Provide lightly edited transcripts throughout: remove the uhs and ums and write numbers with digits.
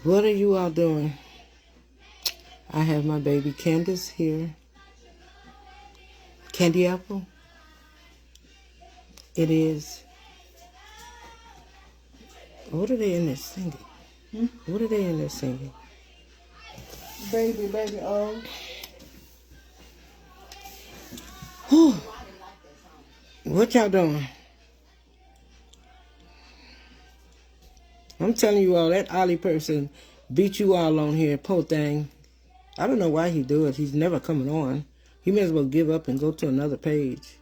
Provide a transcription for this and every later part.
What are you all doing? I have my baby Candace here. Candy Apple? It is. What are they in there singing? What are they in there singing? Baby, oh. Whew. What y'all doing? I'm telling you all, that Ollie person beat you all on here, poor thing. I don't know why he do it. He's never coming on. He may as well give up and go to another page.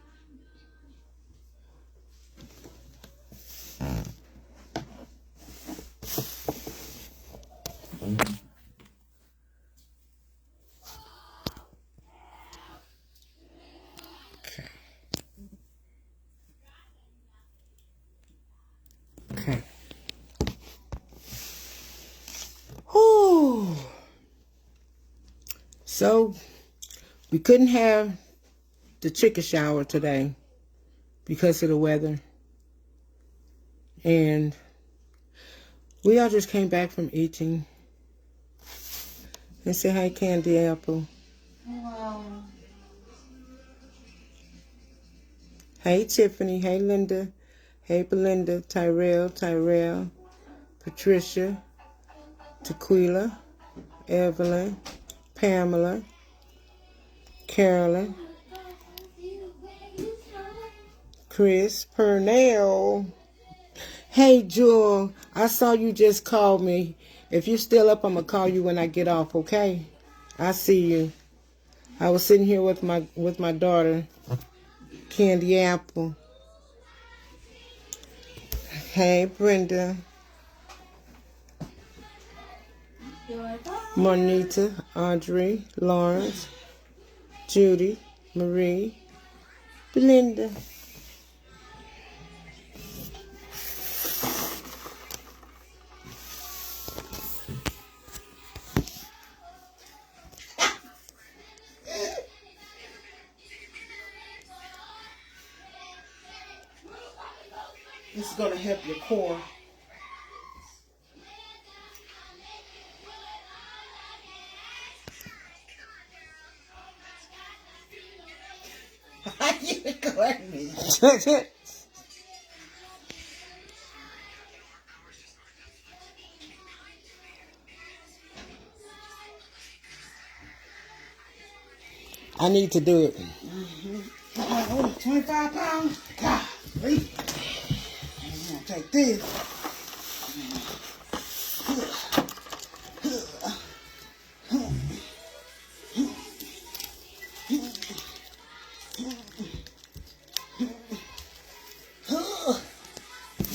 Okay. Whew. So, we couldn't have the chicken shower today because of the weather. And we all just came back from eating. And say hi, Candy Apple. Wow. Hey, Tiffany. Hey, Linda. Hey, Belinda. Tyrell. Patricia. Tequila. Evelyn. Pamela. Carolyn. Chris. Pernell. Hey, Jewel. I saw you just called me. If you're still up, I'm going to call you when I get off, okay? I see you. I was sitting here with my daughter, Candy Apple. Hey, Brenda. Monita, Audrey, Lawrence, Judy, Marie, Belinda. This is going to help your core. You record me. I need to do it. 25 pounds? God, wait. I'm going to take this.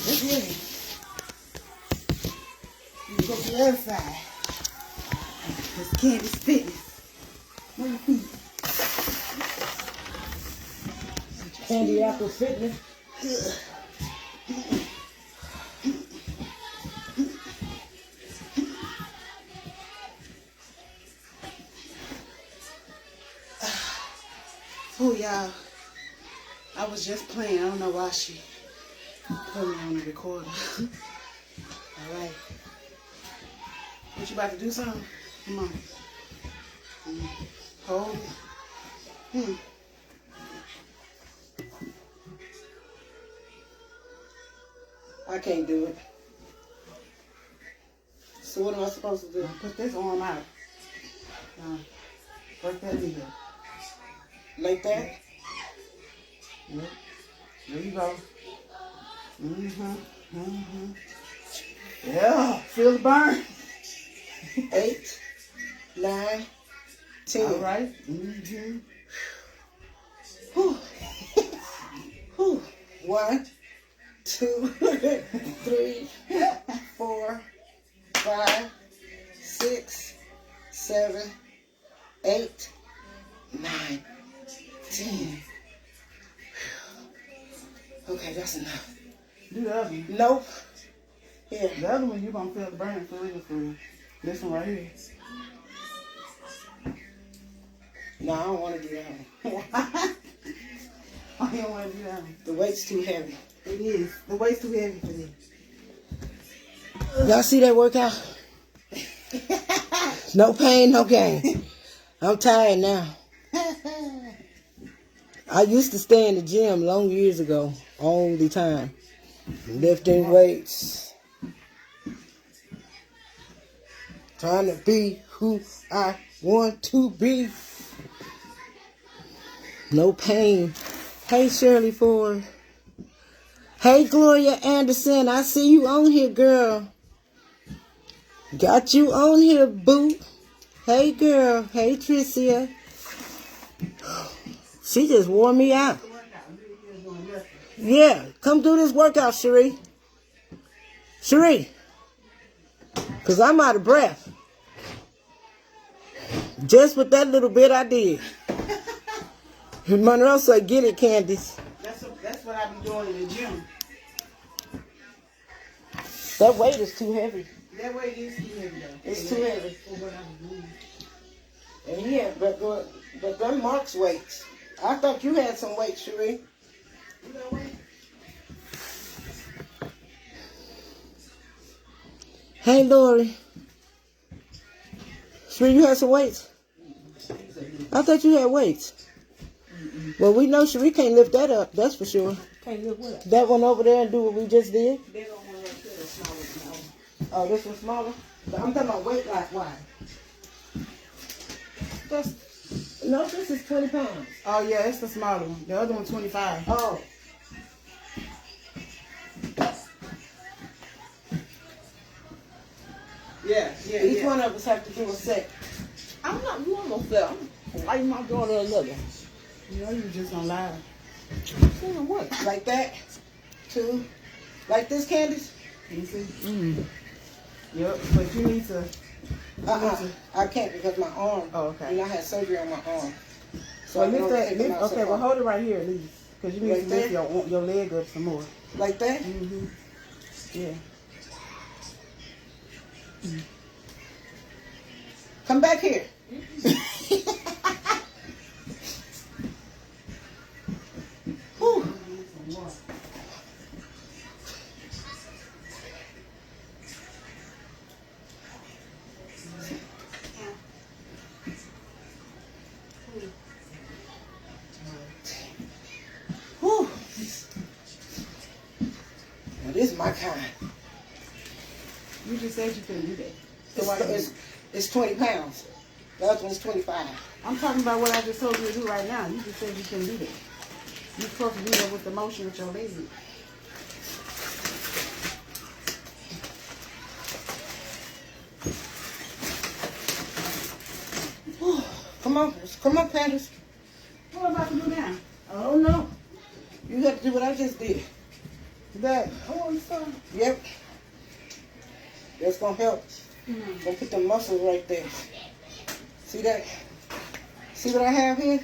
It's heavy. You go to the other side. It's Candy's Fitness. Move your feet. Candy Apple Fitness. Oh, y'all. I was just playing. I don't know why she put me on the recorder. All right. What, you about to do something? Come on. Hold it. I can't do it. So what am I supposed to do? Put this arm out. Work that in here. Like that? Yep. There you go. Yeah, feel the burn. 8, 9, 10. All right. Whew. Whew. 1, 2, 3, 4, 5, 6, 7, 8, 9, 10. Okay, that's enough. Do the other one. Nope. Here. The other one, you're going to feel the burn for real. This one right here. No, I don't want to do that one. I don't want to do that one. The weight's too heavy. It is. The weight's too heavy for this. Y'all see that workout? No pain, no gain. I'm tired now. I used to stay in the gym long years ago, all the time, lifting weights, trying to be who I want to be. No pain. Hey, Shirley Ford. Hey, Gloria Anderson. I see you on here, girl. Got you on here, boo. Hey, girl. Hey, Tricia. She just wore me out. Yeah, come do this workout, Cherie. Cherie. Because I'm out of breath. Just with that little bit I did. Monroe said, get it, Candice. That's what I be doing in the gym. That weight is too heavy. That weight is too heavy, though. It's too heavy. For what I'm doing. And yeah, but them Mark's weights. I thought you had some weight, Cherie. You got weight? Hey, Lori. Cherie, you had some weights? I thought you had weights. Well, we know Cherie can't lift that up, that's for sure. Can't lift what? That one over there and do what we just did? They don't want to put a smaller one. Oh, this one's smaller? But I'm talking about weight like wide. No, this is 20 pounds. Oh, yeah, it's the smaller one. The other one's 25. Oh. Yeah. Each one of us have to do a set. I'm not doing no fair. Why you not doing another? You know you just gonna lie. Doing what? Like that. 2. Like this, Candice? You see? Yep, but you need to. I can't because my arm. Oh, okay. You know, I had surgery on my arm. So Well, I lift don't that. take them out so Okay, well, far. hold it right here at least. Because you need Right to lift there? your leg up some more. Like that? Mm-hmm. Yeah. Come back here. Whew. Whew. Now, this is my kind. You just said you couldn't do that. So why It's 20 pounds. The other one's 25. I'm talking about what I just told you to do right now. You just said you couldn't do that. You're supposed to do that with the motion with your leg. Come on, Candace. What am I about to do now? I don't know. You have to do what I just did. That. Oh, it's fine. Yep. That's gonna help. Gonna put the muscles right there. See that? See what I have here?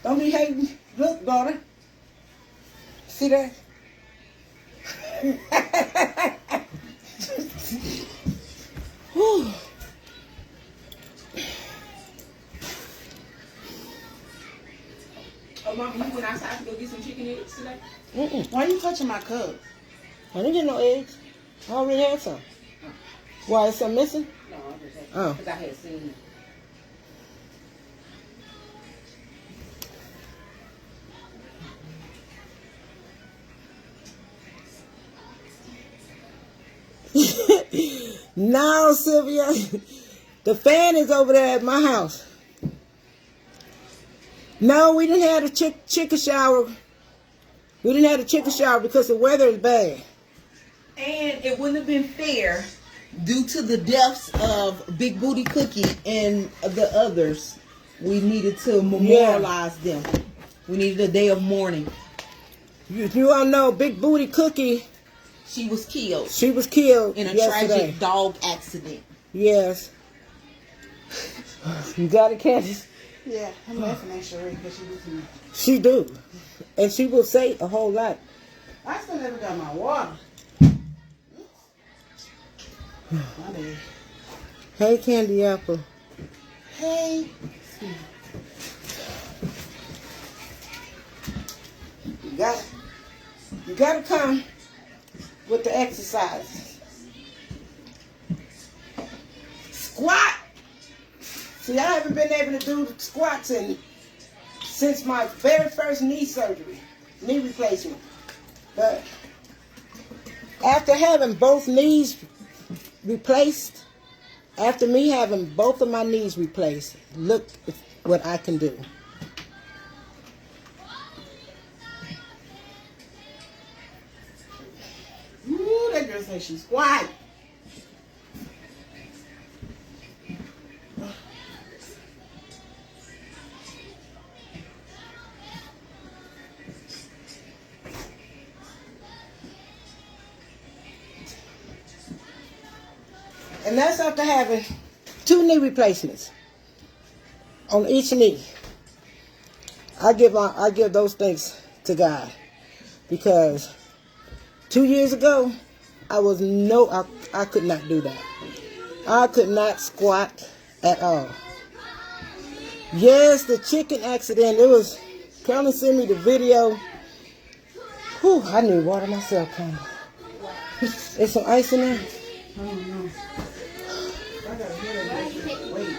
Don't be hating. Look, daughter. See that? Whew. Oh, Mom, you went outside to go get some chicken eggs today? Why are you touching my cup? I didn't get no eggs. I already had some. Why, is some missing? No, I just had Oh. because I had seen it. No, Sylvia. The fan is over there at my house. No, we didn't have a chicken shower. We didn't have a chicken shower because the weather is bad. And it wouldn't have been fair due to the deaths of Big Booty Cookie and the others. We needed to memorialize them. We needed a day of mourning. You all know Big Booty Cookie, She was killed she was killed in a yesterday. tragic dog accident. Yes. You got it, Candace? Yeah, I'm laughing at Sheree because she was me. She do. And she will say a whole lot. I still never got my water. My bad. Hey, Candy Apple. Hey. You gotta come with the exercises. See, I haven't been able to do squats since my very first knee surgery, knee replacement. But after having both knees replaced, after me having both of my knees replaced, look what I can do. Ooh, that girl said she's squat. And that's after having 2 knee replacements on each knee. I give those things to God, because 2 years ago I could not do that. I could not squat at all. Yes, the chicken accident. It was. Carolyn sent me the video. Whew, I need water myself, Carolyn. There's some ice in there. I don't know. I gotta hear that. Wait.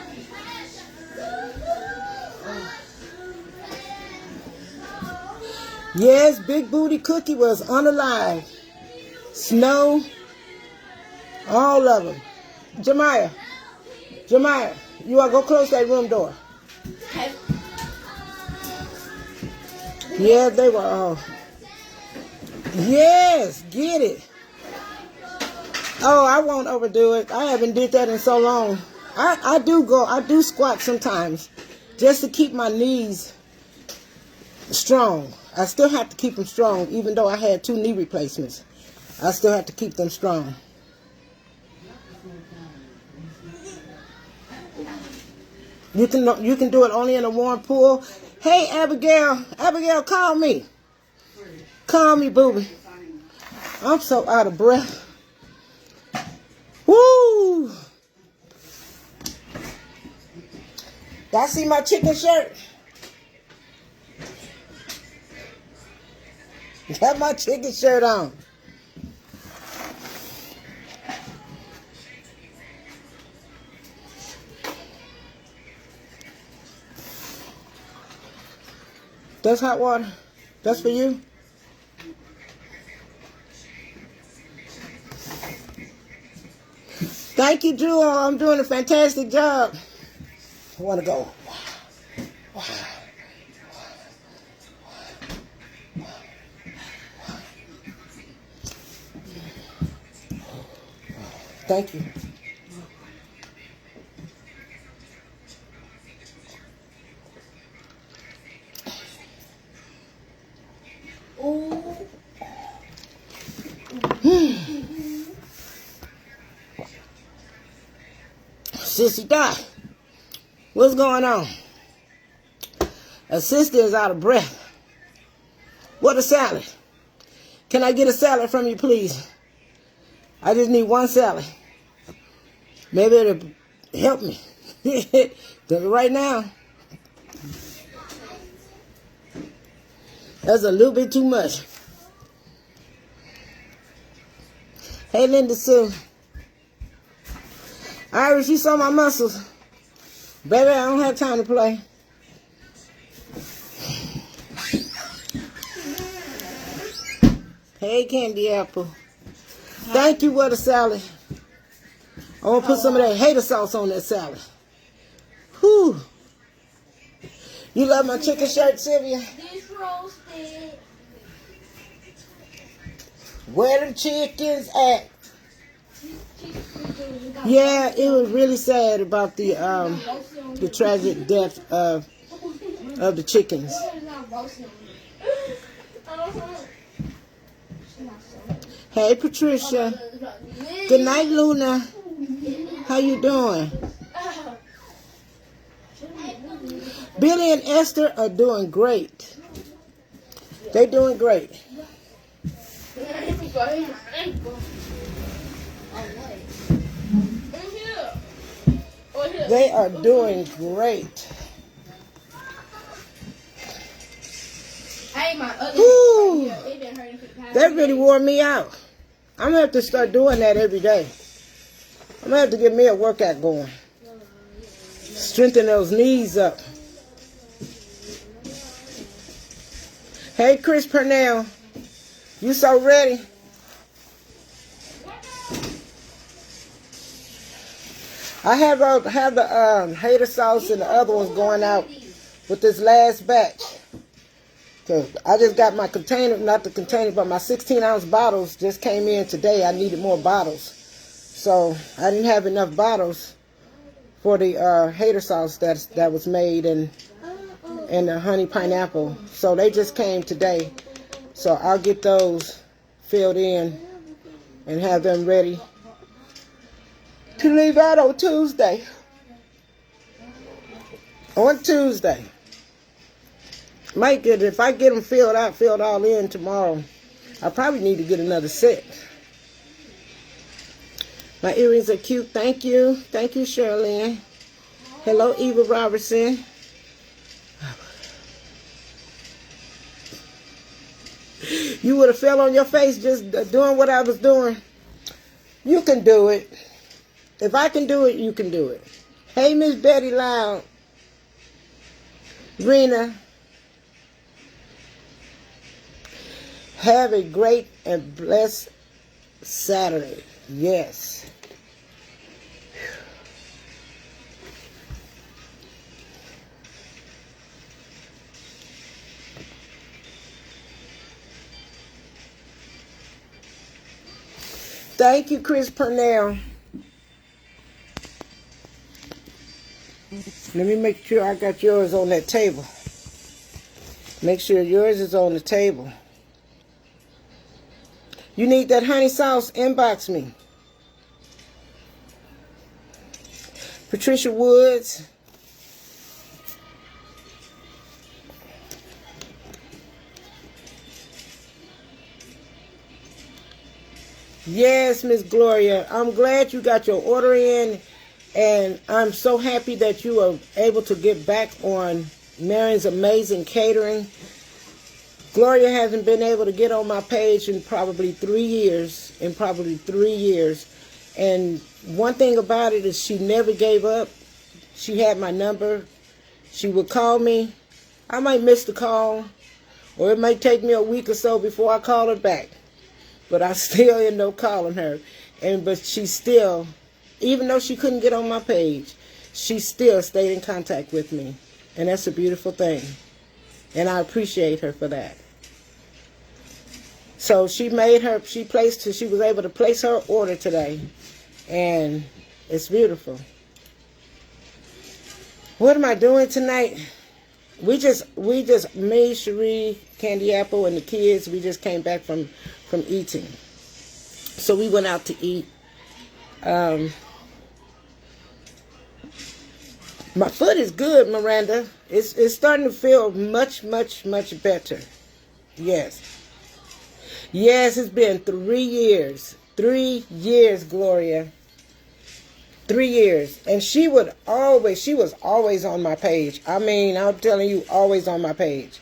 Yes, Big Booty Cookie was unalive. Snow, all of them. Jemiah, you are go close that room door. Yeah, they were all. Yes, get it. Oh, I won't overdo it. I haven't did that in so long. I do squat sometimes just to keep my knees strong. I still have to keep them strong, even though I had 2 knee replacements. I still have to keep them strong. You can do it only in a warm pool. Hey, Abigail, call me. Call me, booby. I'm so out of breath. Woo! Y'all see my chicken shirt? Got my chicken shirt on. That's hot water. That's for you. Thank you, Jewel. I'm doing a fantastic job. I want to go. Wow. Thank you. Sissy Dot, what's going on? A sister is out of breath. What a salad. Can I get a salad from you, please? I just need 1 salad. Maybe it'll help me. Because right now, that's a little bit too much. Hey, Linda Sue. Iris, you saw my muscles. Baby, I don't have time to play. Hey, Candy Apple. Thank you, what a salad. I want to put some of that hater sauce on that salad. Whew. You love my chicken shirt, Sylvia? This roasted. Where them chickens at? Yeah, it was really sad about the tragic death of the chickens. Hey, Patricia. Good night, Luna. How you doing? Billy and Esther are doing great. They're doing great. They are doing great. Woo! That really wore me out. I'm gonna have to start doing that every day. I'm gonna have to get me a workout going. Strengthen those knees up. Hey, Chris Purnell, you so ready? I have the hater sauce and the other ones going out with this last batch. Cause I just got my container, not the container, but my 16-ounce bottles just came in today. I needed more bottles, so I didn't have enough bottles for the hater sauce that was made and the honey pineapple. So they just came today. So I'll get those filled in and have them ready to leave out on Tuesday. On Tuesday. Might get, if I get them filled all in tomorrow, I probably need to get another set. My earrings are cute. Thank you. Thank you, Shirley. Hello, Eva Robertson. You would have fell on your face just doing what I was doing. You can do it. If I can do it, you can do it. Hey, Miss Betty Loud. Rena. Have a great and blessed Saturday. Yes. Thank you, Chris Purnell. Let me make sure I got yours on that table. Make sure yours is on the table. You need that honey sauce? Inbox me. Patricia Woods. Yes, Miss Gloria. I'm glad you got your order in, and I'm so happy that you are able to get back on Marion's Amazing Catering. Gloria hasn't been able to get on my page in probably 3 years. And one thing about it is she never gave up. She had my number. She would call me. I might miss the call, or it might take me a week or so before I call her back. But I still end up calling her. But she still, even though she couldn't get on my page, she still stayed in contact with me. And that's a beautiful thing. And I appreciate her for that. So she was able to place her order today. And it's beautiful. What am I doing tonight? We just, me, Cherie, Candy Apple, and the kids, we just came back from eating. So we went out to eat. My foot is good, Miranda. It's starting to feel much, much, much better. Yes. Yes, it's been 3 years. 3 years, Gloria. 3 years. And she was always on my page. I mean, I'm telling you, always on my page.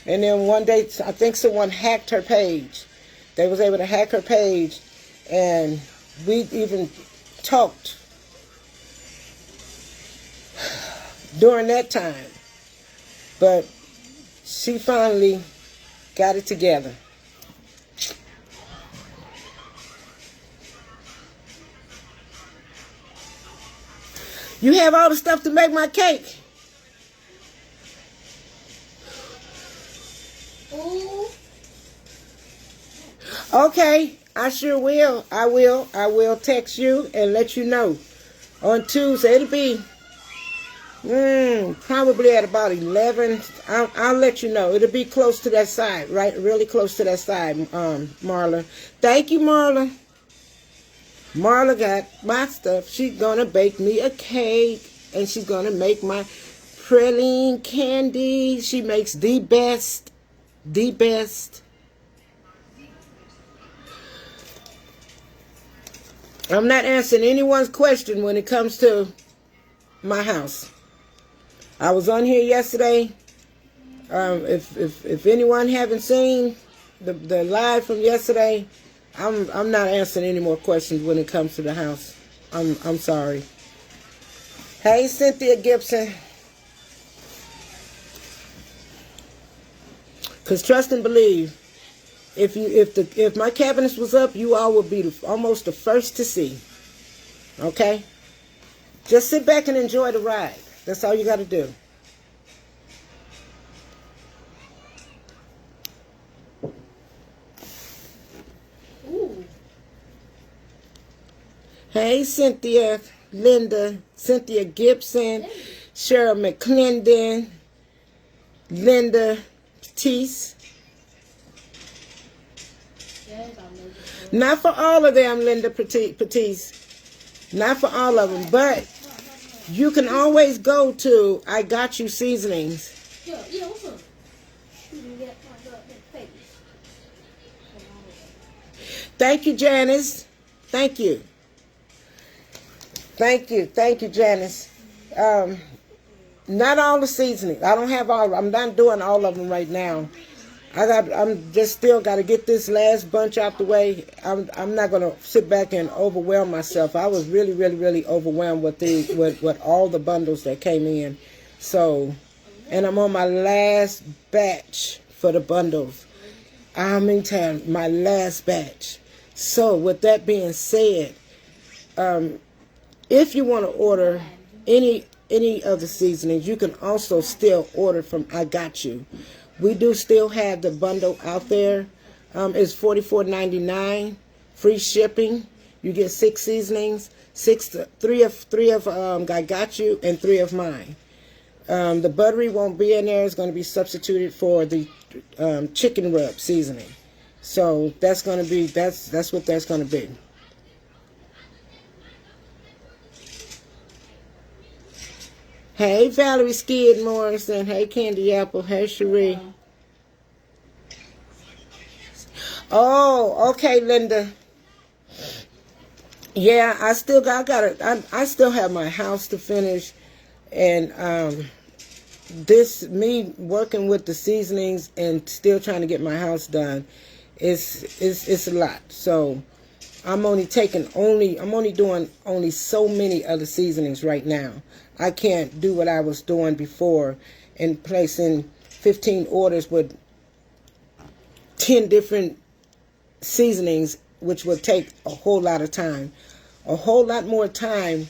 And then one day, I think someone hacked her page. They was able to hack her page, and we even talked during that time. But she finally got it together. You have all the stuff to make my cake. Ooh. Okay, I sure will. I will text you and let you know. On Tuesday, it'll be probably at about 11. I'll let you know. It'll be close to that side, right? Really close to that side, Marla. Thank you, Marla. Marla got my stuff. She's gonna bake me a cake, and she's gonna make my praline candy. She makes the best. The best. I'm not answering anyone's question when it comes to my house. I was on here yesterday. If anyone haven't seen the live from yesterday, I'm not answering any more questions when it comes to the house. I'm sorry. Hey, Cynthia Gibson. Cause trust and believe, if my cabinets was up, you all would be almost the first to see. Okay? Just sit back and enjoy the ride. That's all you got to do. Ooh. Hey, Cynthia, Linda, Cynthia Gibson, Cheryl McClendon, Linda Teese. Not for all of them, Linda Petise. Not for all of them, but you can always go to I Got You Seasonings. Yeah, what's up? You can get my face. Thank you, Janice. Thank you. Thank you, Janice. Not all the seasonings. I don't have all. I'm not doing all of them right now. I'm just still got to get this last bunch out the way. I'm not gonna sit back and overwhelm myself. I was really, really, really overwhelmed with all the bundles that came in. So, and I'm on my last batch for the bundles. I'm in town, my last batch. So, with that being said, if you want to order any of the seasonings, you can also still order from I Got You. We do still have the bundle out there. It's $44.99, free shipping. You get 6 seasonings, three of I Got You and 3 of mine. The buttery won't be in there. It's going to be substituted for the chicken rub seasoning. So that's going to be that's what that's going to be. Hey, Valerie Skid Morrison. Hey, Candy Apple. Hey, Cherie. Oh, okay, Linda. Yeah, I still have my house to finish, and me working with the seasonings and still trying to get my house done it's a lot. So I'm only doing only so many other seasonings right now. I can't do what I was doing before and placing 15 orders with 10 different seasonings, which would take a whole lot of time. A whole lot more time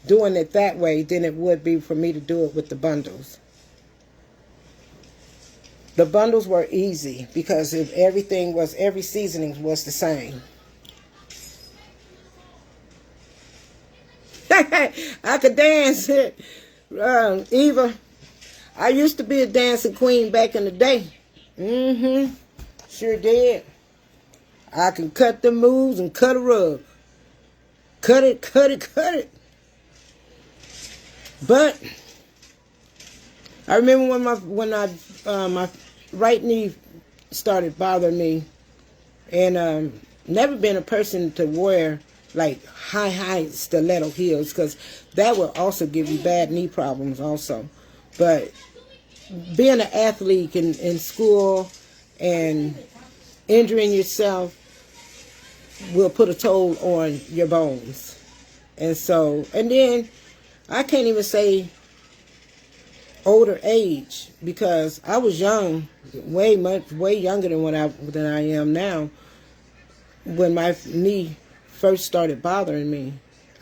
doing it that way than it would be for me to do it with the bundles. The bundles were easy because if every seasoning was the same. I could dance. Eva, I used to be a dancing queen back in the day. Sure did. I can cut the moves and cut a rug. Cut it. But I remember when my right knee started bothering me, and never been a person to wear like high stiletto heels, because that will also give you bad knee problems also. But being an athlete in school and injuring yourself will put a toll on your bones. And then I can't even say older age, because I was young, way younger than I am now when my knee first started bothering me.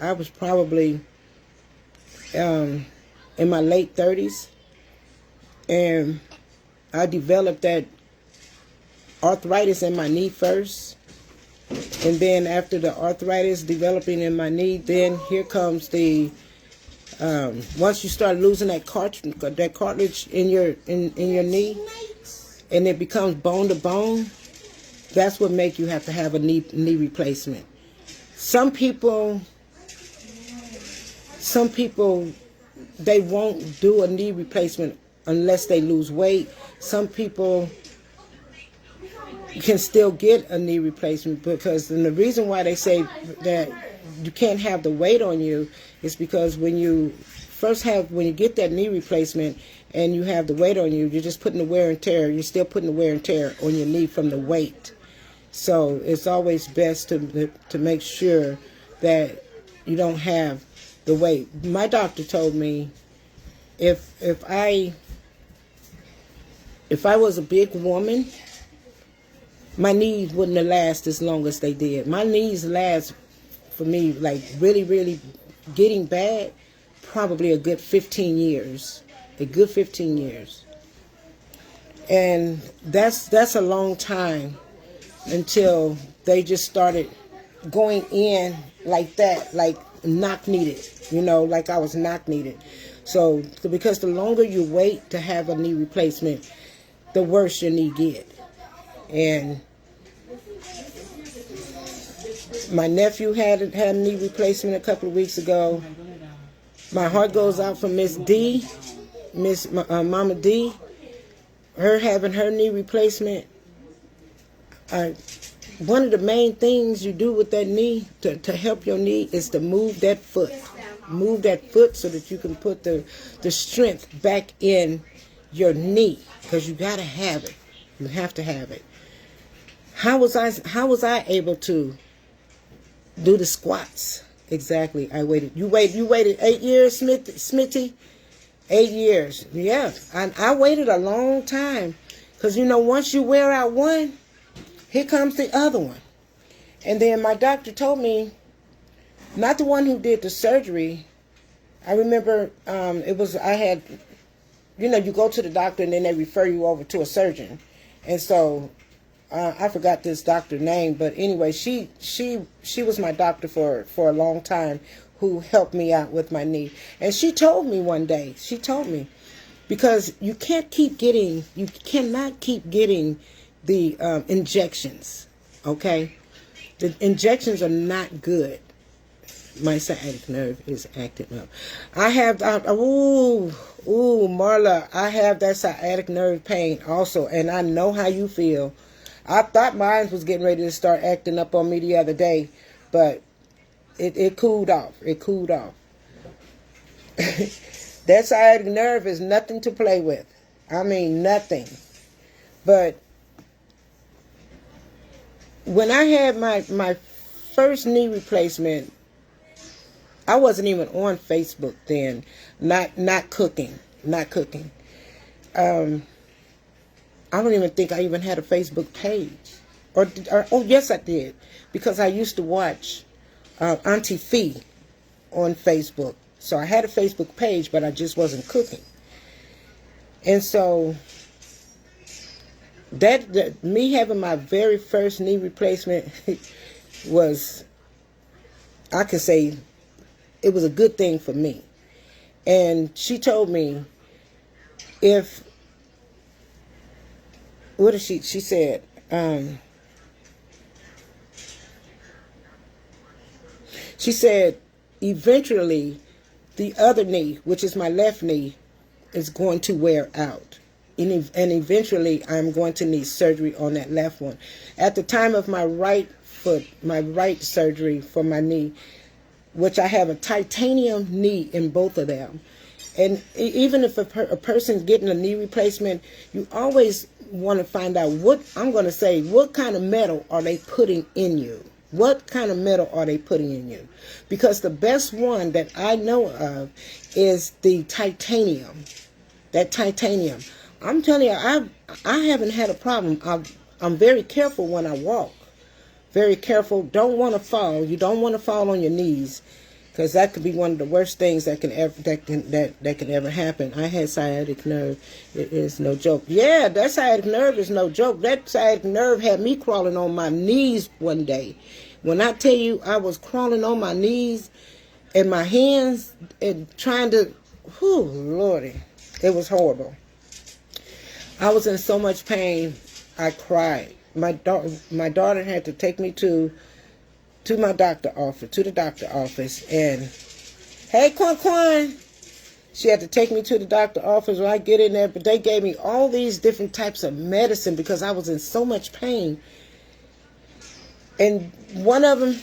I was probably in my late 30s, and I developed that arthritis in my knee first, and then after the arthritis developing in my knee, then here comes the once you start losing that cartilage in your knee, and it becomes bone to bone, that's what make you have to have a knee replacement. Some people they won't do a knee replacement unless they lose weight. Some people can still get a knee replacement, because and the reason why they say that you can't have the weight on you is because when you get that knee replacement and you have the weight on you, you're just putting the wear and tear. You're still putting the wear and tear on your knee from the weight. So it's always best to make sure that you don't have the weight. My doctor told me if I was a big woman, my knees wouldn't have lasted as long as they did. My knees last for me, like really, really getting bad, probably a good 15 years. A good 15 years. And that's a long time until they just started going in like that, like knock needed, like I was knock needed. So because the longer you wait to have a knee replacement, the worse your knee get. And my nephew had a knee replacement a couple of weeks ago. My heart goes out for Miss D, Mama D. Her having her knee replacement. One of the main things you do with that knee to help your knee is to move that foot. Move that foot so that you can put the strength back in your knee, because you got to have it. You have to have it. How was I able to do the squats? Exactly. I waited. You waited 8 years, Smitty? 8 years. Yeah. I waited a long time, because once you wear out one, here comes the other one. And then my doctor told me, not the one who did the surgery. I remember you go to the doctor and then they refer you over to a surgeon. And so I forgot this doctor's name, but anyway, she was my doctor for a long time, who helped me out with my knee. And she told me one day, because you cannot keep getting the injections, okay? The injections are not good. My sciatic nerve is acting up. I have, Marla, I have that sciatic nerve pain also, and I know how you feel. I thought mine was getting ready to start acting up on me the other day, but it cooled off. It cooled off. That sciatic nerve is nothing to play with. I mean, nothing. But when I had my first knee replacement, I wasn't even on Facebook then. Not cooking. I don't even think I even had a Facebook page. Oh, yes, I did. Because I used to watch Auntie Fee on Facebook. So I had a Facebook page, but I just wasn't cooking. And so that me having my very first knee replacement was, I could say, it was a good thing for me. And she told me, what did she said, she said, eventually the other knee, which is my left knee, is going to wear out. And eventually I'm going to need surgery on that left one. At the time of my right foot, my right surgery for my knee, which I have a titanium knee in both of them. And even if a person's getting a knee replacement, you always want to find out what kind of metal are they putting in you? What kind of metal are they putting in you? Because the best one that I know of is the titanium. That titanium. I'm telling you, I haven't had a problem. I'm very careful when I walk. Very careful. Don't want to fall. You don't want to fall on your knees, because that could be one of the worst things that can ever happen. I had sciatic nerve. It is no joke. Yeah, that sciatic nerve is no joke. That sciatic nerve had me crawling on my knees one day. When I tell you I was crawling on my knees and my hands and trying to, Lordy, it was horrible. I was in so much pain, I cried. My daughter had to take me to the doctor office, and hey, Quan, she had to take me to the doctor office when I get in there, but they gave me all these different types of medicine because I was in so much pain. And one of them,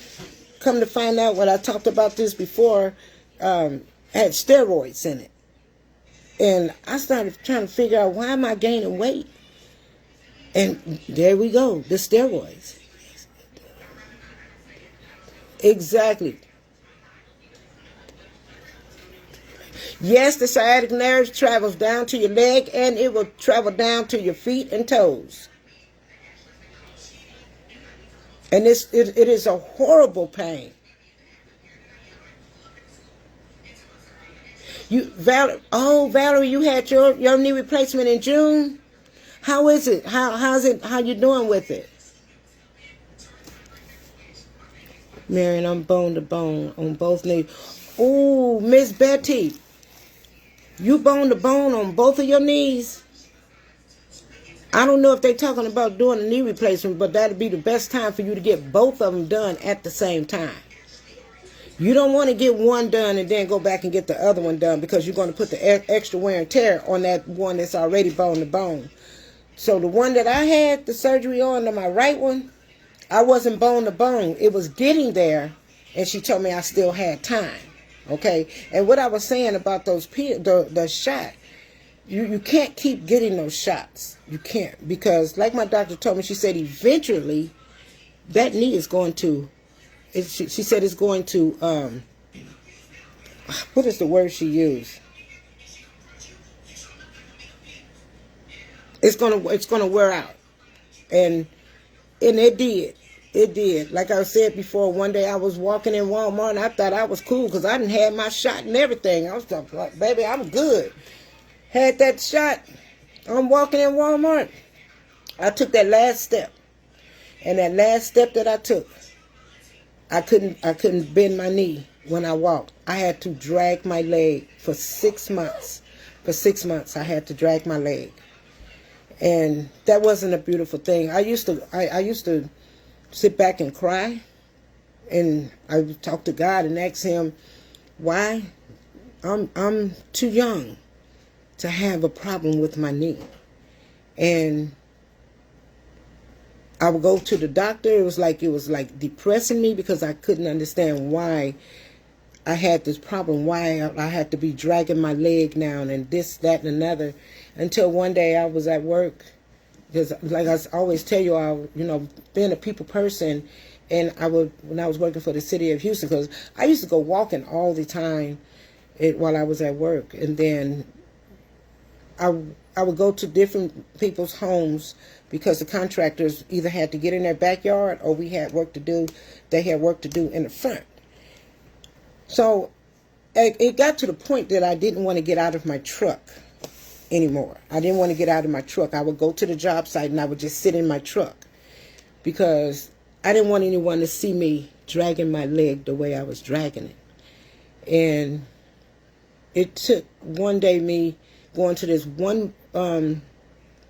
come to find out, when I talked about this before, had steroids in it. And I started trying to figure out, why am I gaining weight? And there we go, the steroids. Exactly. Yes, the sciatic nerve travels down to your leg, and it will travel down to your feet and toes. And it is a horrible pain. Valerie, you had your knee replacement in June. How is it? How you doing with it? Marion, I'm bone to bone on both knees. Oh, Miss Betty, you bone to bone on both of your knees? I don't know if they're talking about doing a knee replacement, but that'd be the best time for you to get both of them done at the same time. You don't want to get one done and then go back and get the other one done, because you're going to put the extra wear and tear on that one that's already bone to bone. So the one that I had the surgery on my right one, I wasn't bone to bone. It was getting there, and she told me I still had time. Okay? And what I was saying about the shot, you can't keep getting those shots. You can't, because like my doctor told me, she said eventually that knee is going to, she said it's going to, what is the word she used? It's gonna wear out. And it did. It did. Like I said before, one day I was walking in Walmart and I thought I was cool because I didn't have my shot and everything. I was like, baby, I'm good. Had that shot. I'm walking in Walmart. I took that last step. And that last step that I took, I couldn't bend my knee when I walked. I had to drag my leg for 6 months. For 6 months, I had to drag my leg. And that wasn't a beautiful thing. I used to sit back and cry, and I would talk to God and ask him why I'm too young to have a problem with my knee. And I would go to the doctor. It was like depressing me because I couldn't understand why I had this problem, why I had to be dragging my leg now and this, that, and another. Until one day I was at work, because like I always tell you, being a people person, and when I was working for the city of Houston, because I used to go walking all the time while I was at work, and then I would go to different people's homes because the contractors either had to get in their backyard or we had work to do. They had work to do in the front. So it got to the point that I didn't want to get out of my truck anymore. I didn't want to get out of my truck. I would go to the job site and I would just sit in my truck because I didn't want anyone to see me dragging my leg the way I was dragging it. And it took one day me going to this one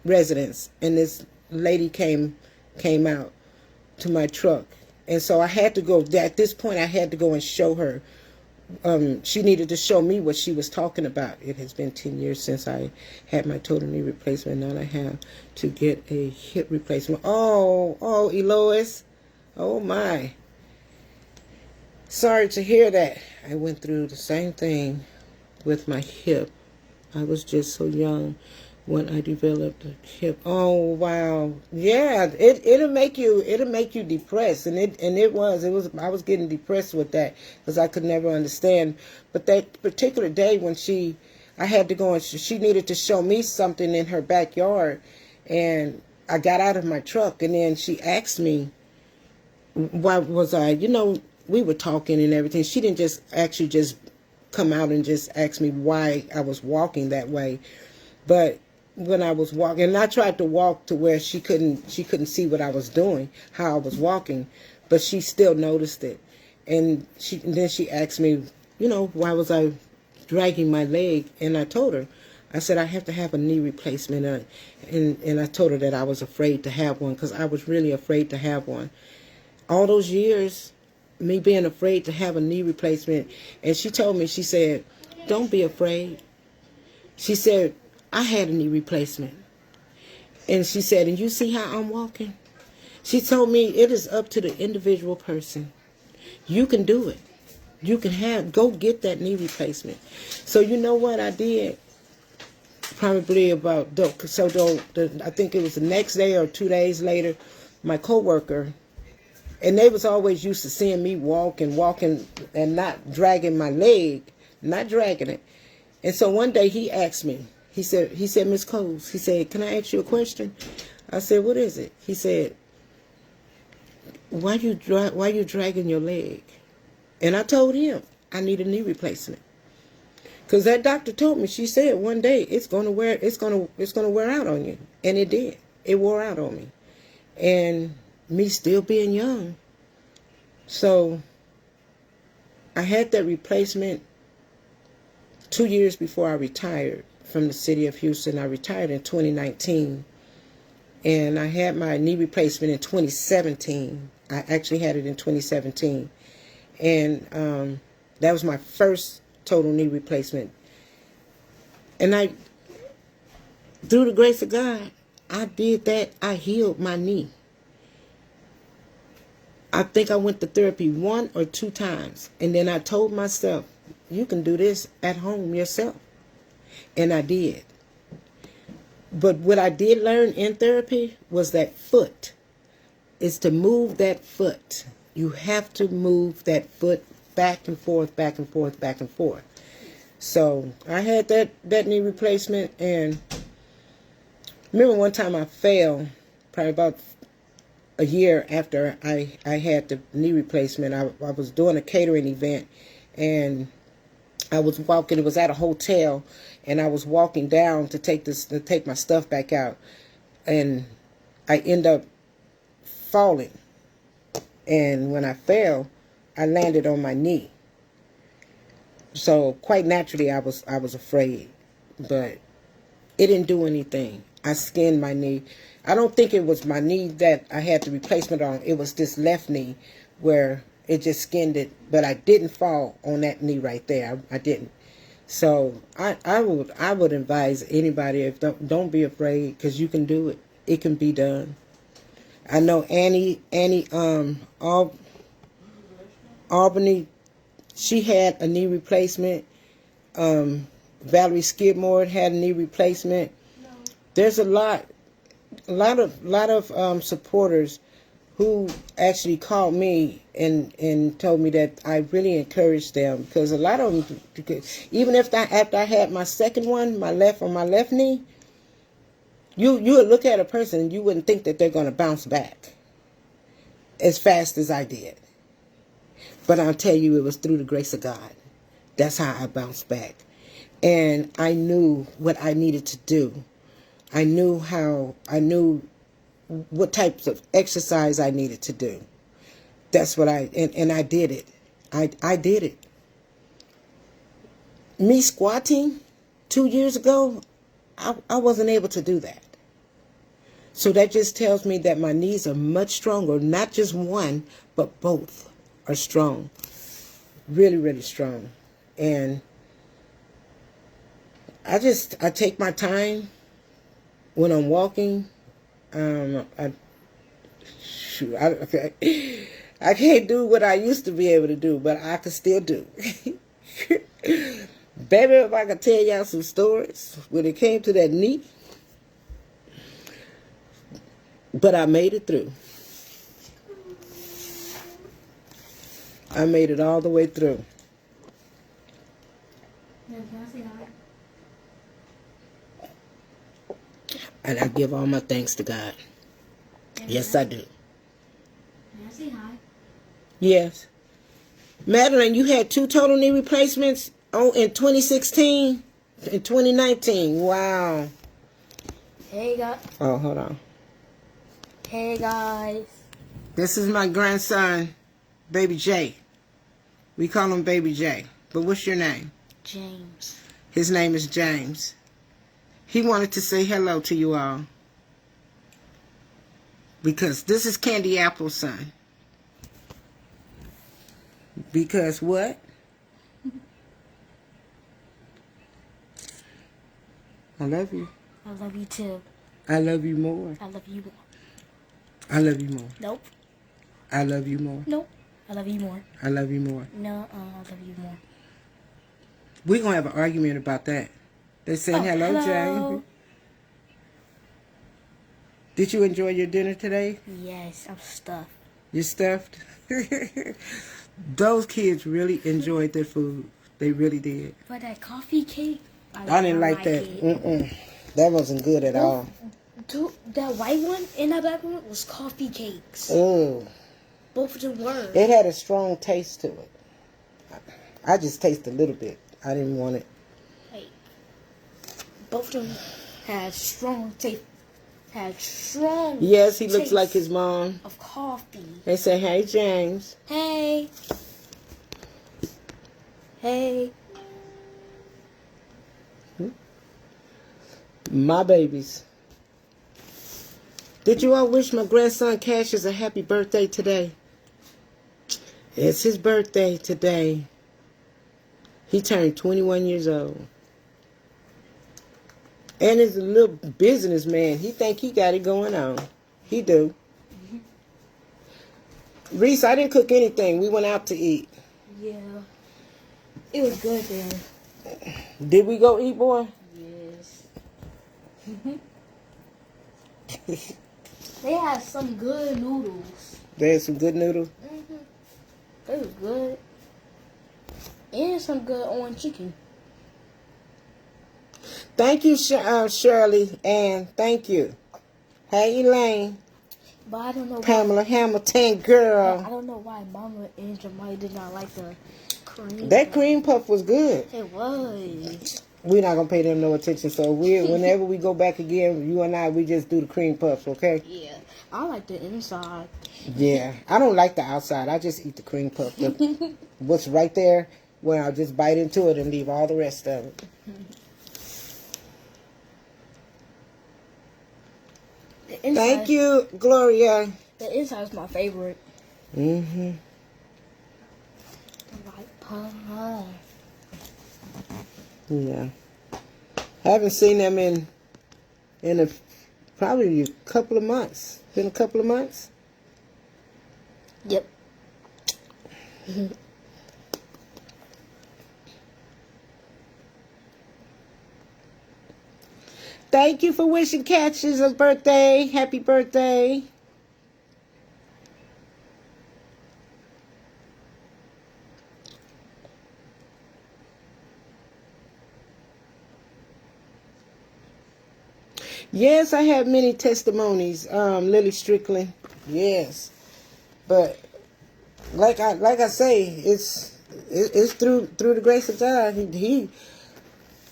residence, and this lady came out to my truck. And so I had to go, at this point I had to go and show her. She needed to show me what she was talking about. It has been 10 years since I had my total knee replacement. Now I have to get a hip replacement. Oh, Elois. Oh my. Sorry to hear that. I went through the same thing with my hip. I was just so young when I developed a hip. Oh wow. Yeah, it'll make you depressed, and it was I was getting depressed with that because I could never understand. But that particular day when I had to go and she needed to show me something in her backyard, and I got out of my truck, and then she asked me why was I, we were talking and everything. She didn't just come out and just ask me why I was walking that way. But when I was walking, and I tried to walk to where she couldn't see what I was doing, how I was walking, but she still noticed it. And then she asked me, why was I dragging my leg? And I told her, I said, I have to have a knee replacement. And I told her that I was afraid to have one because I was really afraid to have one. All those years, me being afraid to have a knee replacement. And she told me, she said, don't be afraid. She said, I had a knee replacement. And she said, and you see how I'm walking? She told me it is up to the individual person. You can do it. You can go get that knee replacement. So you know what I did? Probably I think it was the next day or 2 days later, my coworker, and they was always used to seeing me walking and not dragging my leg, not dragging it. And so one day he asked me, he said, Miss Coles, he said, can I ask you a question? I said, what is it? He said, why you dragging your leg? And I told him I need a knee replacement. Because that doctor told me, she said one day it's gonna wear out on you. And it did. It wore out on me. And me still being young. So I had that replacement 2 years before I retired from the city of Houston. I retired in 2019. And I had my knee replacement in 2017. I actually had it in 2017. And that was my first total knee replacement. And through the grace of God, I did that. I healed my knee. I think I went to therapy 1 or 2 times. And then I told myself, you can do this at home yourself. And I did. But what I did learn in therapy was that foot is to move that foot. You have to move that foot back and forth, back and forth, back and forth. So I had that knee replacement, and remember one time I fell, probably about a year after I had the knee replacement. I was doing a catering event, and I was walking. It was at a hotel, and I was walking down to take my stuff back out, and I end up falling. And when I fell, I landed on my knee. So quite naturally, I was afraid, but it didn't do anything. I skinned my knee. I don't think it was my knee that I had the replacement on. It was this left knee where it just skinned it, but I didn't fall on that knee right there. I didn't. So I would advise anybody, if don't be afraid, because you can do it. It can be done. I know Annie Albany, she had a knee replacement. Valerie Skidmore had a knee replacement. There's a lot of supporters who actually called me and told me that I really encouraged them, because a lot of them, even after I had my second one, on my left knee, you would look at a person and you wouldn't think that they're going to bounce back as fast as I did. But I'll tell you, it was through the grace of God. That's how I bounced back. And I knew what I needed to do. I knew what types of exercise I needed to do. That's what and I did it. I did it. Me squatting 2 years ago, I wasn't able to do that. So that just tells me that my knees are much stronger. Not just one, but both are strong. Really, really strong. And I take my time when I'm walking. I can't do what I used to be able to do, but I can still do. Baby, if I could tell y'all some stories when it came to that knee. But I made it through. I made it all the way through. And I give all my thanks to God. Yes, I do. May I say hi? Yes. Madeline, you had 2 total knee replacements in 2016 and 2019. Wow. Hey guys. Oh, hold on. Hey guys. This is my grandson, Baby J. We call him Baby J. But what's your name? James. His name is James. He wanted to say hello to you all. Because this is Candy Apple's son. Because what? I love you. I love you too. I love you more. I love you more. I love you more. Nope. I love you more. Nope. I love you more. I love you more. No, I love you more. We're going to have an argument about that. They're saying hello, Jane. Did you enjoy your dinner today? Yes, I'm stuffed. You stuffed? Those kids really enjoyed their food. They really did. But that coffee cake I didn't like that. it. That wasn't good at all. Dude, that white one and that black one was coffee cakes. Ooh. Both of them were. It had a strong taste to it. I just tasted a little bit. I didn't want it. Like, both of them had strong taste. Had strong. Yes, he looks taste like his mom. of coffee. They say, "Hey, James." Hey. Hey. My babies. Did you all wish my grandson Cassius a happy birthday today? It's his birthday today. He turned 21 years old. And is a little businessman. He think he got it going on. He do. Reese, I didn't cook anything. We went out to eat. Yeah. It was good there. Did we go eat, boy? Yes. They had some good noodles. There's some good noodles. They was good. And some good orange chicken. Thank you, Shirley, and thank you. Hey, Elaine. But I don't know Pamela Hamilton, why. girl. I don't know why Mama and Jamali did not like the cream. That cream puff was good. It was. We're not gonna pay them no attention. So whenever we go back again, you and I, we just do the cream puffs, okay? Yeah. I like the inside. Yeah. I don't like the outside. I just eat the cream puff. What's right there, where I'll just bite into it and leave all the rest of it. The inside, Thank you, Gloria. The inside is my favorite. Mm-hmm. The white pie. Yeah. Haven't seen them in probably a couple of months. Been a couple of months. Yep. Thank you for wishing Cassius a birthday. Happy birthday. Yes, I have many testimonies, Lily Strickland. Yes. But like I say, it's through the grace of God.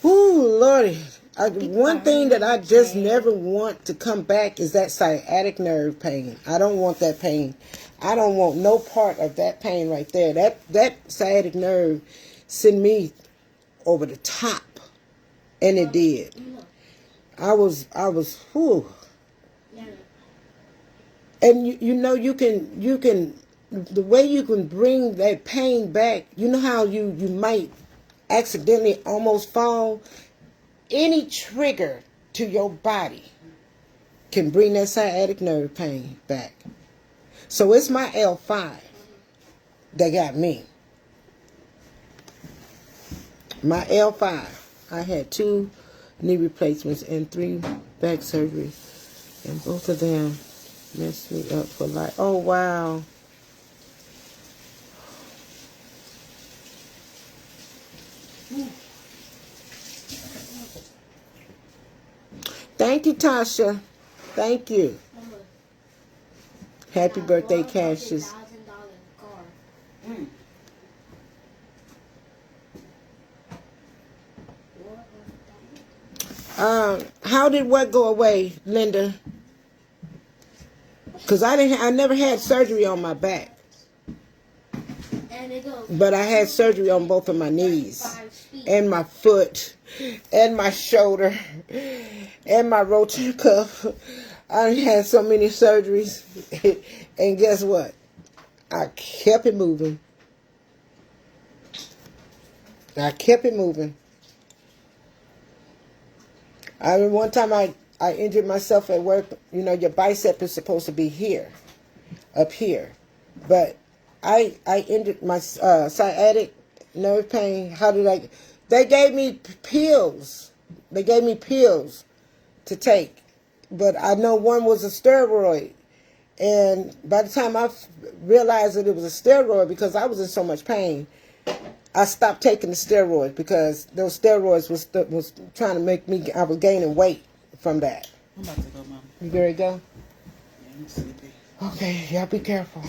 Whoo, Lordy. One thing that I just never want to come back is that sciatic nerve pain. I don't want that pain. I don't want no part of that pain right there. That sciatic nerve sent me over the top. And it did. I was, whew. And you know, you can, the way you can bring that pain back, you know how you might accidentally almost fall? Any trigger to your body can bring that sciatic nerve pain back. So it's my L5 that got me. My L5. I had 2 knee replacements and 3 back surgeries. And both of them messed me up for life. Oh, wow. Thank you, Tasha. Thank you. Happy birthday, Cassius. How did what go away, Linda? Because I never had surgery on my back. But I had surgery on both of my knees and my foot and my shoulder and my rotator cuff. I had so many surgeries. And guess what? I kept it moving. I kept it moving. I mean, one time I injured myself at work. You know, your bicep is supposed to be here, up here. But I injured my sciatic nerve pain. They gave me pills. They gave me pills to take. But I know one was a steroid. And by the time I realized that it was a steroid, because I was in so much pain, I stopped taking the steroids because those steroids was trying to make me. I was gaining weight from that. I'm about to go, Mama. You ready to go? Yeah, I'm sleepy. Okay, y'all be careful.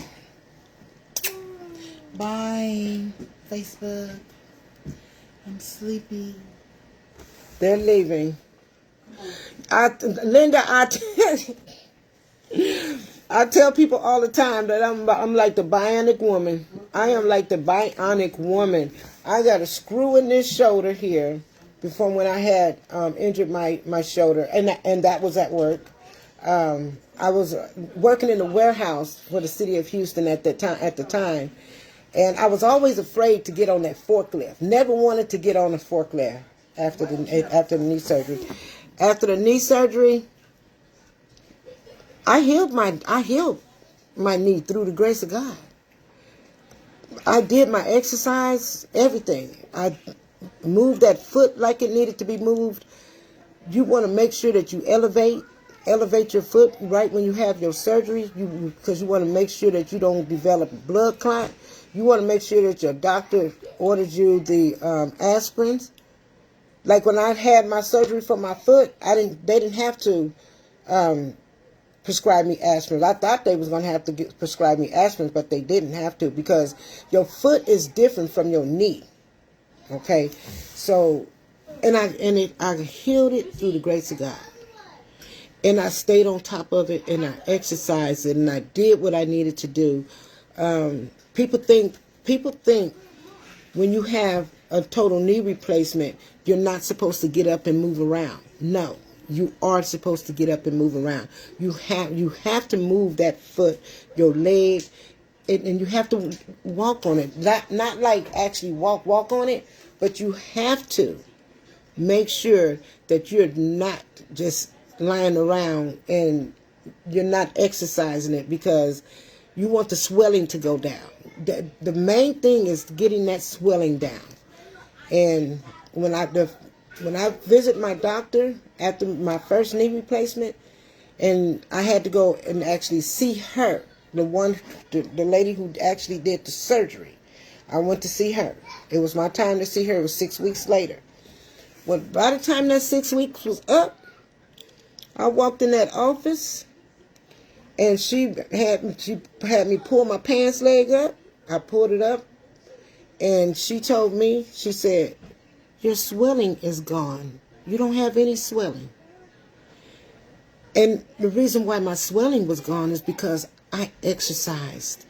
Bye, Facebook. I'm sleepy. They're leaving. Linda, I tell people all the time that I'm like the bionic woman. I am like the bionic woman. I got a screw in this shoulder here before when I had injured my shoulder, and that was at work. I was working in the warehouse for the city of Houston at the time, and I was always afraid to get on that forklift. Never wanted to get on a forklift after the knee surgery. After the knee surgery, I healed my knee through the grace of God. I did my exercise, everything. I moved that foot like it needed to be moved. You want to make sure that you elevate your foot right when you have your surgery, because you want to make sure that you don't develop blood clot. You want to make sure that your doctor ordered you the aspirins. Like when I had my surgery for my foot, they didn't have to prescribe me aspirin. I thought they was going to have to prescribe me aspirin, but they didn't have to, because your foot is different from your knee. Okay, so I healed it through the grace of God, and I stayed on top of it, and I exercised it, and I did what I needed to do. People think when you have a total knee replacement, you're not supposed to get up and move around. No. You are supposed to get up and move around. You have to move that foot, your leg, and you have to walk on it. Not like actually walk on it, but you have to make sure that you're not just lying around and you're not exercising it, because you want the swelling to go down. The main thing is getting that swelling down. And when I visit my doctor after my first knee replacement, and I had to go and actually see her, the lady who actually did the surgery. I went to see her. It was my time to see her. It was 6 weeks later. Well, by the time that 6 weeks was up, I walked in that office, and she had me pull my pants leg up. I pulled it up, and she told me, she said, "Your swelling is gone. You don't have any swelling." And the reason why my swelling was gone is because I exercised.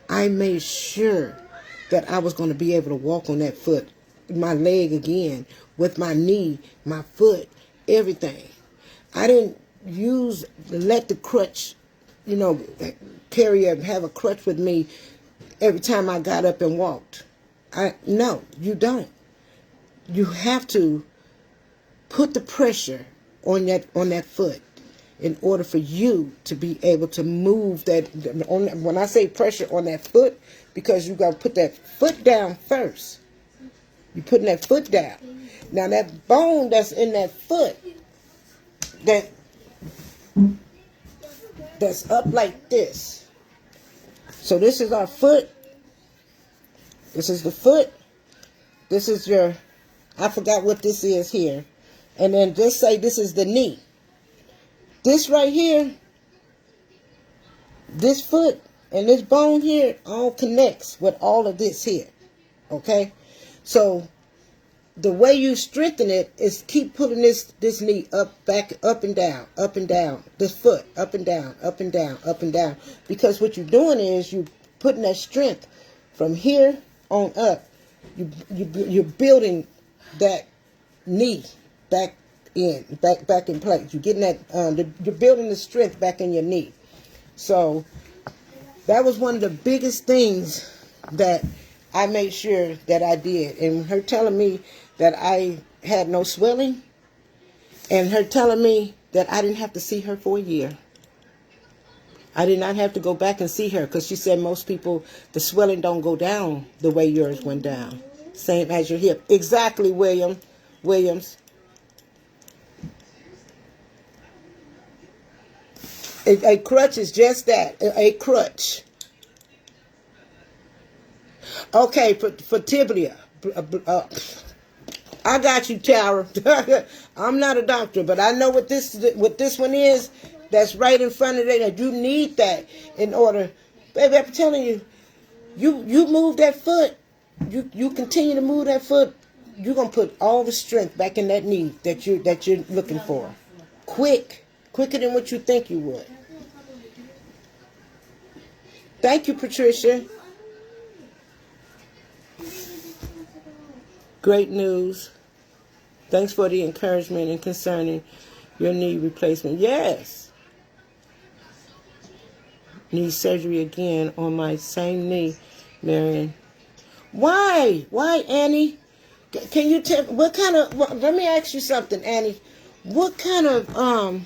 I made sure that I was going to be able to walk on that foot, my leg again, with my knee, my foot, everything. I didn't let the crutch, have a crutch with me every time I got up and walked. No, you don't. You have to put the pressure on that foot in order for you to be able to move that. When I say pressure on that foot, because you got to put that foot down first. You're putting that foot down. Now that bone that's in that foot, that's up like this. So this is our foot. This is the foot. This is I forgot what this is here. And then just say this is the knee. This right here, this foot and this bone here all connects with all of this here. Okay? So the way you strengthen it is keep pulling this knee up and down, this foot up and down, up and down, up and down. Because what you're doing is you're putting that strength from here on up. You're building that knee back in place. You're getting that. You're building the strength back in your knee. So that was one of the biggest things that I made sure that I did. And her telling me that I had no swelling, and her telling me that I didn't have to see her for a year. I did not have to go back and see her, because she said most people, the swelling don't go down the way yours went down. Same as your hip. Exactly, Williams. A crutch is just that, a crutch. Okay, for tibia. I got you, Tara. I'm not a doctor, but I know what this one is. That's right in front of it. You need that in order, baby. I'm telling you, you move that foot. You continue to move that foot. You're gonna put all the strength back in that knee that you're looking for. Quicker than what you think you would. Thank you, Patricia. Great news. Thanks for the encouragement and concerning your knee replacement. Yes. Need surgery again on my same knee, Marion. Why? Why, Annie? Can you tell what kind of? Let me ask you something, Annie. What kind of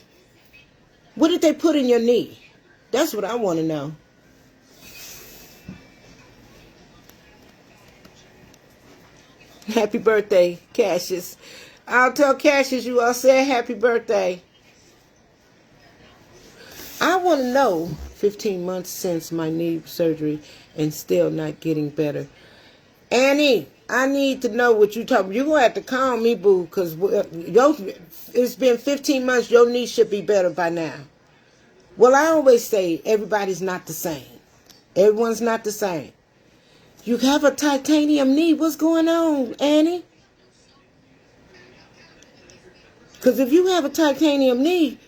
what did they put in your knee? That's what I want to know. Happy birthday, Cassius. I'll tell Cassius you all said happy birthday. I want to know 15 months since my knee surgery and still not getting better. Annie, I need to know what you're talking about. You're going to have to call me, boo, because it's been 15 months. Your knee should be better by now. Well, I always say everybody's not the same. Everyone's not the same. You have a titanium knee. What's going on, Annie? Because if you have a titanium knee,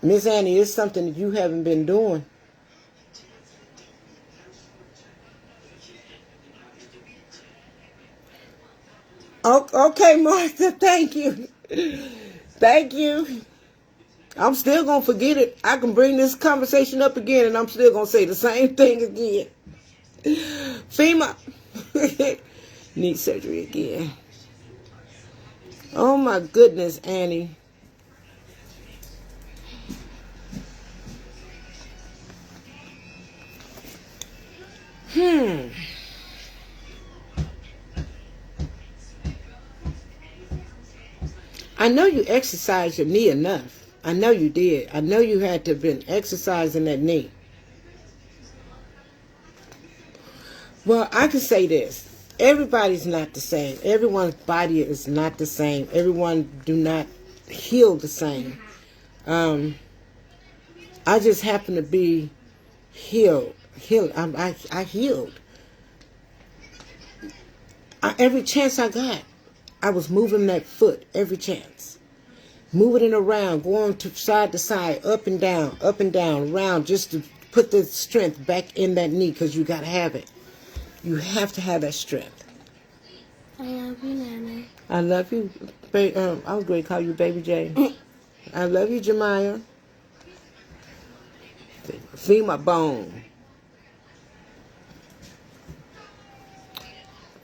Miss Annie, it's something that you haven't been doing. Okay, Martha, thank you. Thank you. I'm still going to forget it. I can bring this conversation up again and I'm still going to say the same thing again. FEMA. Need surgery again. Oh my goodness, Annie. I know you exercised your knee enough. I know you did. I know you had to have been exercising that knee. Well, I can say this. Everybody's not the same. Everyone's body is not the same. Everyone do not heal the same. I just happen to be healed. I healed. Every chance I got, I was moving that foot every chance. Moving it around, going to side, up and down, around, just to put the strength back in that knee because you got to have it. You have to have that strength. I love you, Nana. I love you. I was going to call you Baby J. I love you, Jemiah. Feel my bone.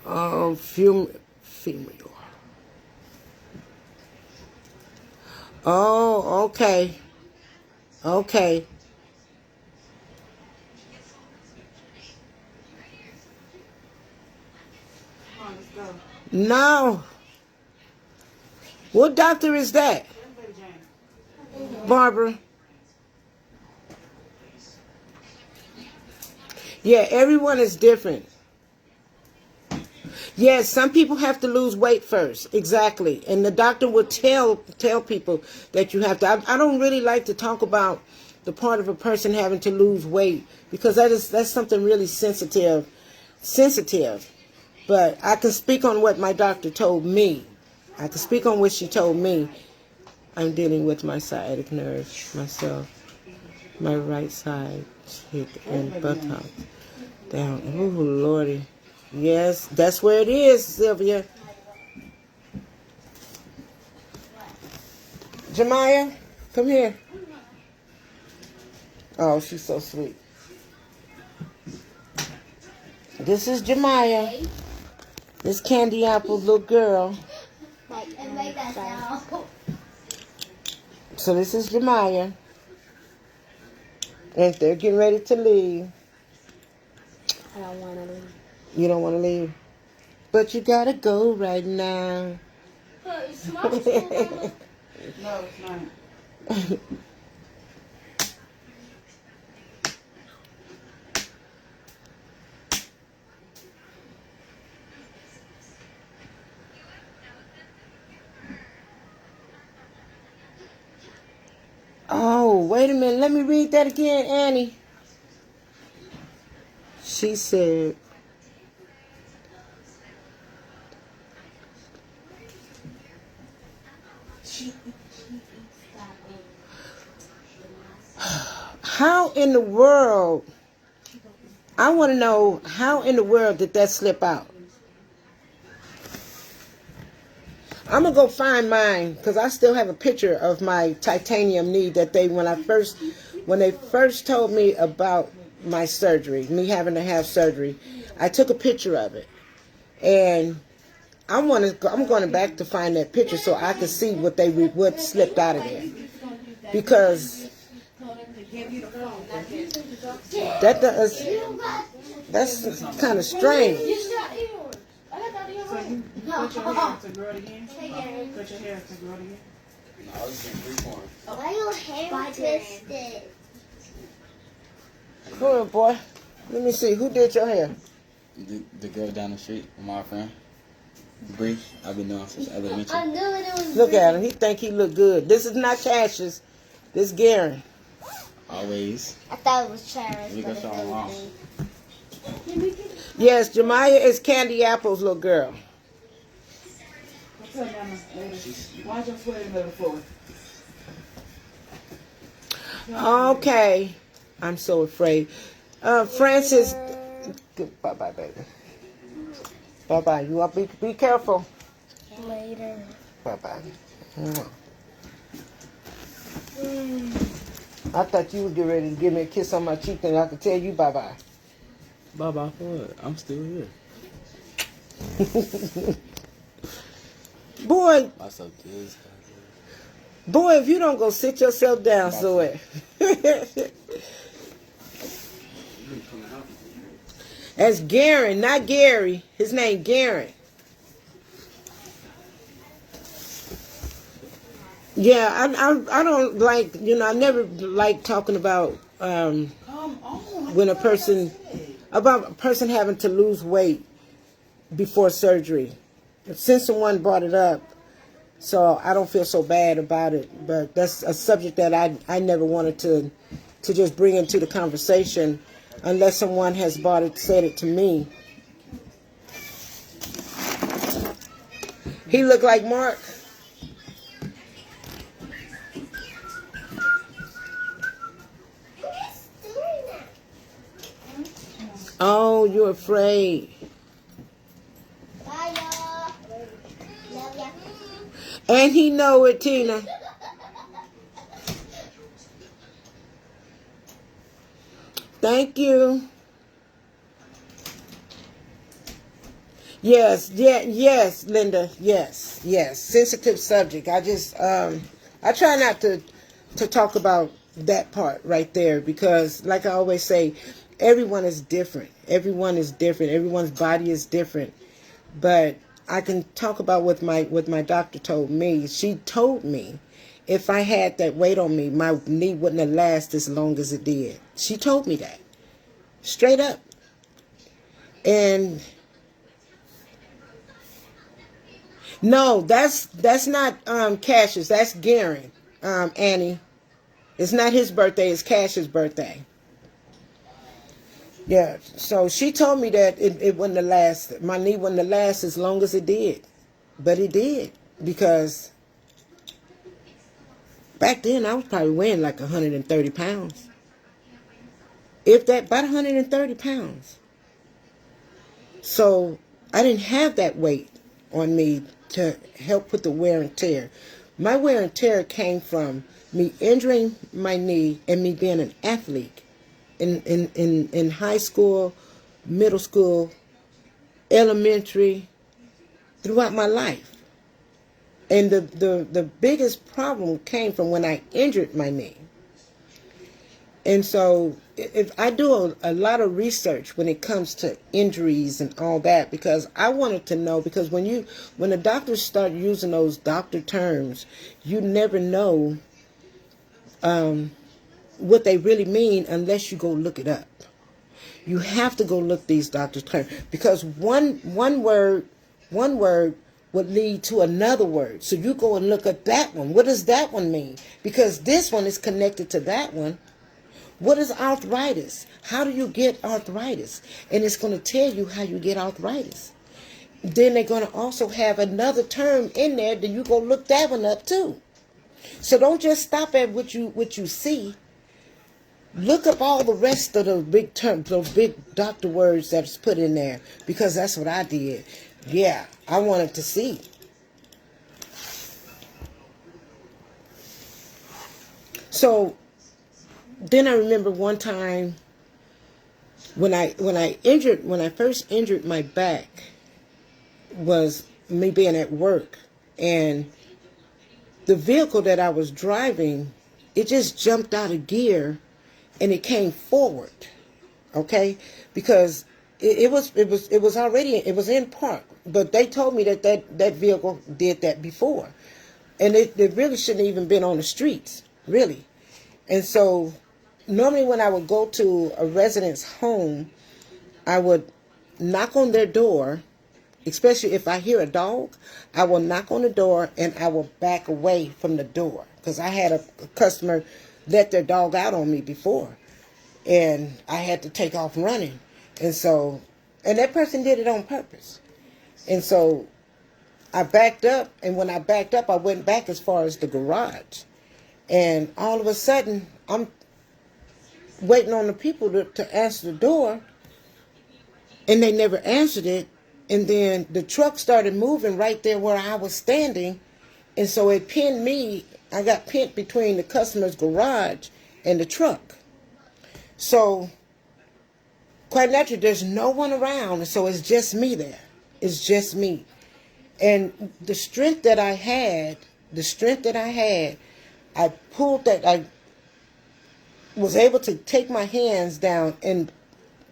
Oh, feel me. Oh, okay. Okay. Come on, let's go. No. What doctor is that? Baby Jane. Barbara. Yeah, everyone is different. Yes, some people have to lose weight first. Exactly. And the doctor will tell people that you have to. I don't really like to talk about the part of a person having to lose weight because that's something really sensitive. But I can speak on what my doctor told me. I can speak on what she told me. I'm dealing with my sciatic nerve myself. My right side hip and buttock down. Oh, Lordy. Yes, that's where it is, Sylvia. Jemiah, come here. Oh, she's so sweet. This is Jemiah. This Candy Apple little girl. So this is Jemiah. And they're getting ready to leave. I don't want to leave. You don't want to leave? But you gotta go right now. No, it's not. Oh, wait a minute. Let me read that again, Annie. She said, how in the world, I want to know, how in the world did that slip out? I'm going to go find mine because I still have a picture of my titanium knee that when they first told me about my surgery, me having to have surgery, I took a picture of it. And I'm going back to find that picture so I can see what slipped out of there. Because that's kind of strange. Cut your hair to grow it again? Cut your hair to grow it again? Why your hair twisted? Come on, boy. Let me see. Who did your hair? The girl down the street, my friend. Bree, I've been knowing since elementary. I knew it was. Look at him. He think he look good. This is not Cassius. This Garen. Always. I thought it was Cherish. We got something wrong. Yes, Jemiah is Candy Apple's little girl. Tell Mama, why'd your foot in the floor? Okay. I'm so afraid. Francis. Bye-bye, baby. Bye-bye. You want to be careful. Later. Bye-bye. I thought you would get ready to give me a kiss on my cheek and I could tell you bye-bye. Bye-bye for what? I'm still here. Boy, Myself is. boy, if you don't go sit yourself down somewhere. That's Garen, not Gary. His name Garen. Yeah, I don't like, I never like talking about when a person having to lose weight before surgery. Since someone brought it up, so I don't feel so bad about it. But that's a subject that I never wanted to just bring into the conversation unless someone has said it to me. He looked like Mark. Oh, you're afraid. Bye, y'all. Love ya. And he know it, Tina. Thank you. Yes, yes, Linda. Yes. Sensitive subject. I just I try not to talk about that part right there because, like I always say, everyone is different. Everyone is different. Everyone's body is different. But I can talk about what my doctor told me. She told me if I had that weight on me, my knee wouldn't have lasted as long as it did. She told me that. Straight up. And no, that's not Cassius. That's Garen, Annie. It's not his birthday, it's Cassius' birthday. Yeah, so she told me that it wouldn't have lasted. My knee wouldn't have lasted as long as it did. But it did. Because back then I was probably weighing like 130 pounds. If that, about 130 pounds. So I didn't have that weight on me to help with the wear and tear. My wear and tear came from me injuring my knee and me being an athlete. In high school, middle school, elementary, throughout my life. And the biggest problem came from when I injured my knee. And so if I do a lot of research when it comes to injuries and all that, because I wanted to know, because when the doctors start using those doctor terms, you never know what they really mean unless you go look it up. You have to go look these doctors terms, because one word would lead to another word. So you go and look at that one. What does that one mean? Because this one is connected to that one. What is arthritis? How do you get arthritis? And it's going to tell you how you get arthritis. Then they're going to also have another term in there. Then you go look that one up too. So don't just stop at what you see. Look up all the rest of the big terms, those big doctor words that's put in there, because that's what I did. Yeah, I wanted to see. So then I remember one time when I first injured my back was me being at work, and the vehicle that I was driving, it just jumped out of gear and it came forward. Okay? Because it was in park, but they told me that vehicle did that before. And it really shouldn't even been on the streets, really. And so normally when I would go to a resident's home, I would knock on their door, especially if I hear a dog. I will knock on the door and I will back away from the door, because I had a customer let their dog out on me before, and I had to take off running. And that person did it on purpose. And so I backed up, and when I backed up, I went back as far as the garage. And all of a sudden, I'm waiting on the people to answer the door, and they never answered it. And then the truck started moving right there where I was standing, and so it pinned me. I got pinned between the customer's garage and the truck. So quite naturally, there's no one around, so it's just me there. It's just me. And the strength that I had, I pulled that, I was able to take my hands down and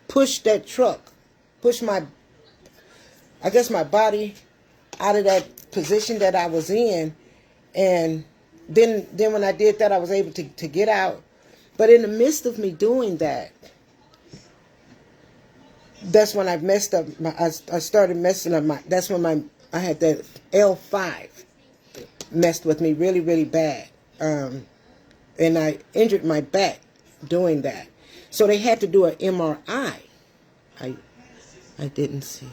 push that truck, push my body out of that position that I was in. And then when I did that, I was able to get out. But in the midst of me doing that, that's when I messed up. I started messing up that's when I had that L5 messed with me really, really bad. And I injured my back doing that. So they had to do an MRI. I didn't see it.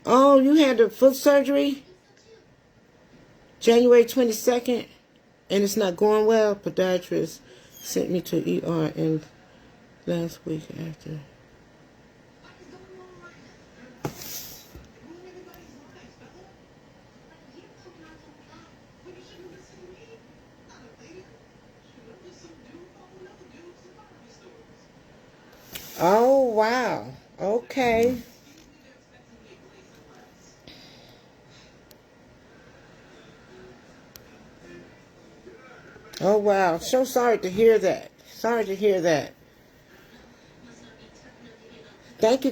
Oh, you had the foot surgery? January 22nd, and it's not going well. Podiatrist sent me to ER in last week after. Oh, wow. Okay. Oh, wow. So sorry to hear that. Sorry to hear that. Thank you,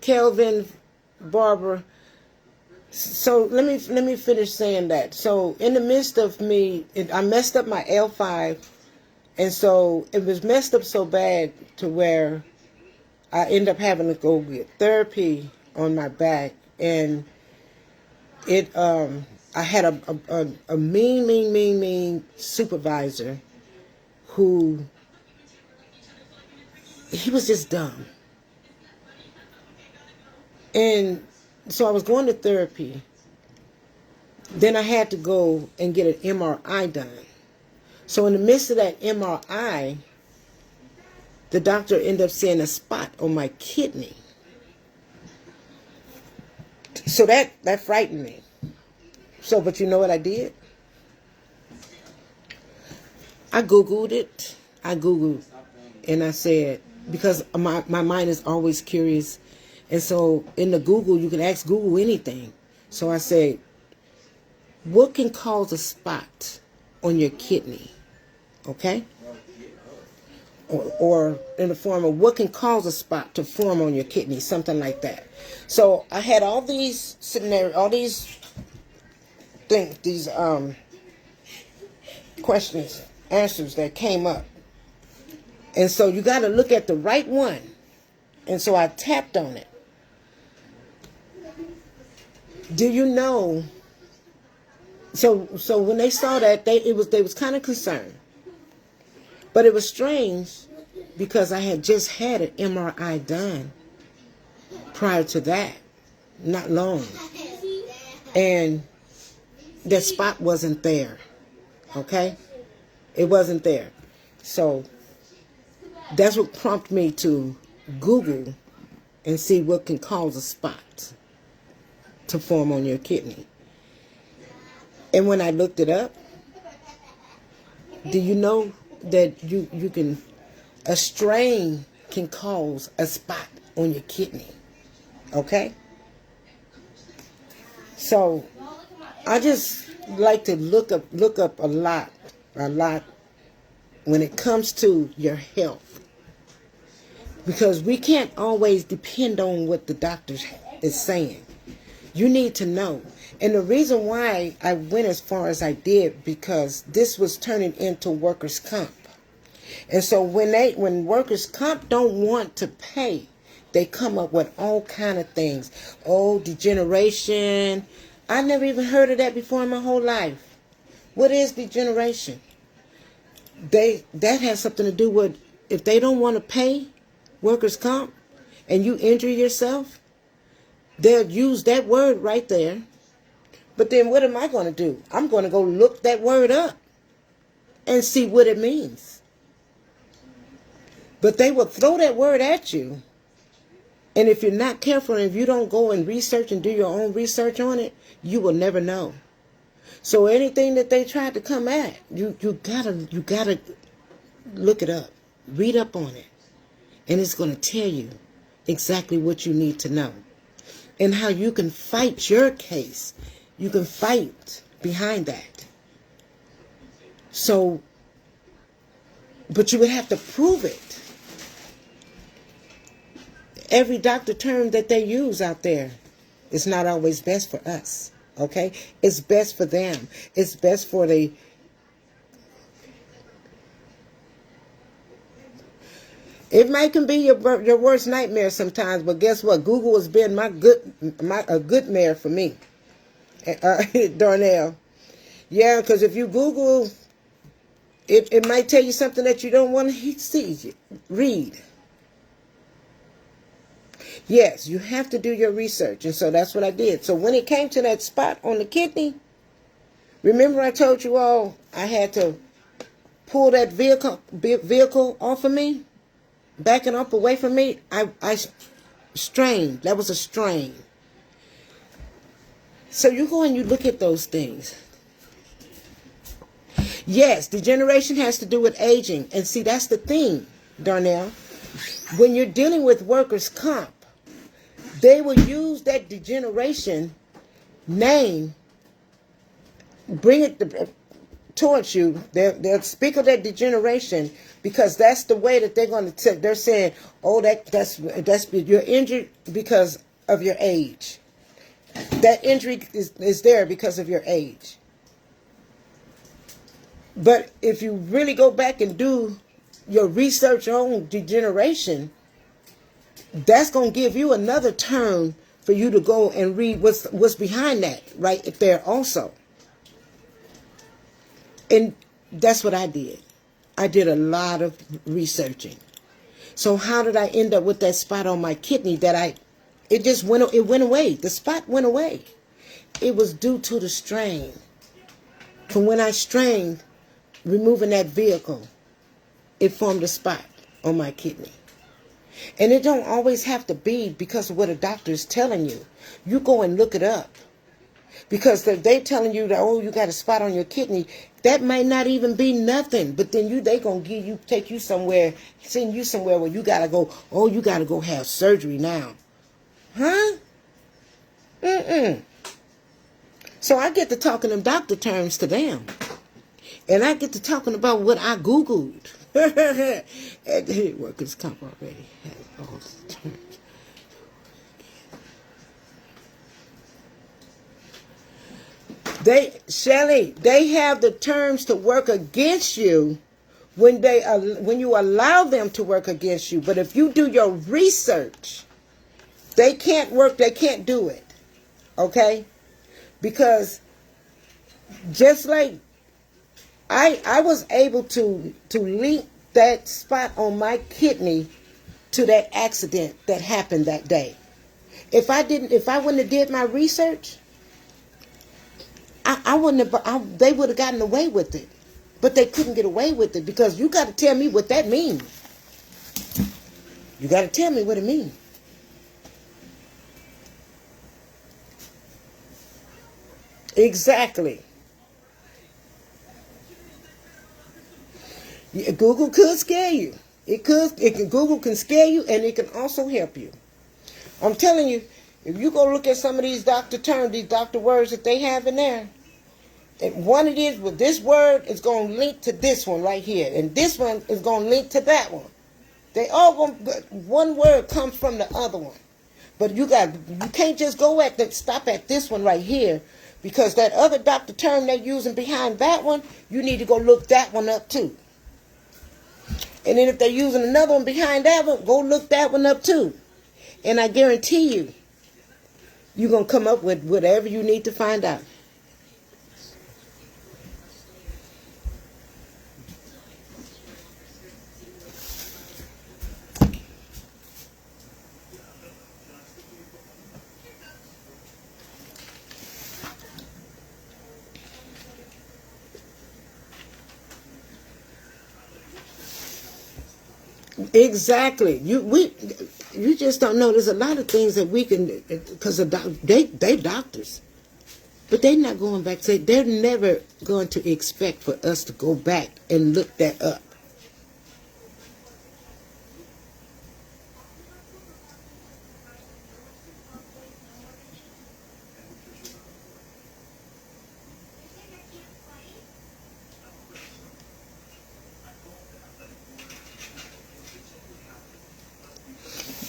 Kelvin Barbara. So let me finish saying that. So in the midst of me, I messed up my L5, and so it was messed up so bad to where I ended up having to go get therapy on my back, and it I had a mean supervisor who, he was just dumb. And so I was going to therapy. Then I had to go and get an MRI done. So in the midst of that MRI, the doctor ended up seeing a spot on my kidney. So that frightened me. So, but you know what I did? I Googled it. And I said, because my mind is always curious. And so in the Google, you can ask Google anything. So I said, what can cause a spot on your kidney? Okay? Or in the form of what can cause a spot to form on your kidney, something like that. So I had all these scenarios, all these things, these questions, answers that came up. And so you got to look at the right one. And so I tapped on it. Do you know? So when they saw that, they was kind of concerned. But it was strange because I had just had an MRI done prior to that, not long. And that spot wasn't there. Okay? It wasn't there. So that's what prompted me to Google and see what can cause a spot to form on your kidney. And when I looked it up, do you know that you can, a strain can cause a spot on your kidney? Okay? So I just like to look up a lot when it comes to your health. Because we can't always depend on what the doctor is saying. You need to know. And the reason why I went as far as I did, because this was turning into workers' comp. And so when workers' comp don't want to pay, they come up with all kind of things. Oh, degeneration. I never even heard of that before in my whole life. What is degeneration? That has something to do with, if they don't want to pay workers' comp and you injure yourself, they'll use that word right there. But then what am I going to do? I'm going to go look that word up and see what it means. But they will throw that word at you. And if you're not careful, and if you don't go and research and do your own research on it, you will never know. So anything that they try to come at, you gotta look it up. Read up on it. And it's going to tell you exactly what you need to know. And how you can fight your case. You can fight behind that. So, but you would have to prove it. Every doctor term that they use out there is not always best for us. Okay? It's best for them. It's best for the... It might can be your worst nightmare sometimes, but guess what? Google has been a good mare for me. Darnell. Yeah, because if you Google, it might tell you something that you don't want to see. Read. Yes, you have to do your research. And so that's what I did. So when it came to that spot on the kidney, remember I told you all I had to pull that vehicle off of me? Backing up away from me? I strained. That was a strain. So you go and you look at those things. Yes, degeneration has to do with aging. And see, that's the thing, Darnell. When you're dealing with workers' comp, they will use that degeneration name, bring it towards you. They'll speak of that degeneration because that's the way that they're going to. They're saying, "Oh, that's you're injured because of your age. That injury is there because of your age." But if you really go back and do your research on degeneration, that's going to give you another term for you to go and read what's behind that right there also. And that's what I did. I did a lot of researching. So how did I end up with that spot on my kidney it went away. The spot went away. It was due to the strain. From when I strained, removing that vehicle, it formed a spot on my kidney. And it don't always have to be because of what a doctor is telling you. You go and look it up. Because they're telling you that, oh, you got a spot on your kidney. That might not even be nothing. But then they going to take you somewhere, send you somewhere where you got to go, oh, you got to go have surgery now. Huh? So I get to talking them doctor terms to them. And I get to talking about what I Googled. And the workers' comp already has all the terms. Shelly, they have the terms to work against you when you allow them to work against you. But if you do your research, they can't work. They can't do it. Okay, because just like I was able to link that spot on my kidney to that accident that happened that day. If I wouldn't have did my research, I wouldn't have. They would have gotten away with it, but they couldn't get away with it because you got to tell me what that means. You got to tell me what it means. Exactly. Google could scare you. Google can scare you, and it can also help you. I'm telling you, if you go look at some of these doctor terms, these doctor words that they have in there, and one it is with this word is going to link to this one right here, and this one is going to link to that one. They all going. One word comes from the other one, but you can't just stop at this one right here, because that other doctor term they're using behind that one, you need to go look that one up too. And then if they're using another one behind that one, go look that one up too. And I guarantee you, you're going to come up with whatever you need to find out. Exactly. You just don't know. There's a lot of things that we can, because they doctors, but they're not going back. They're never going to expect for us to go back and look that up.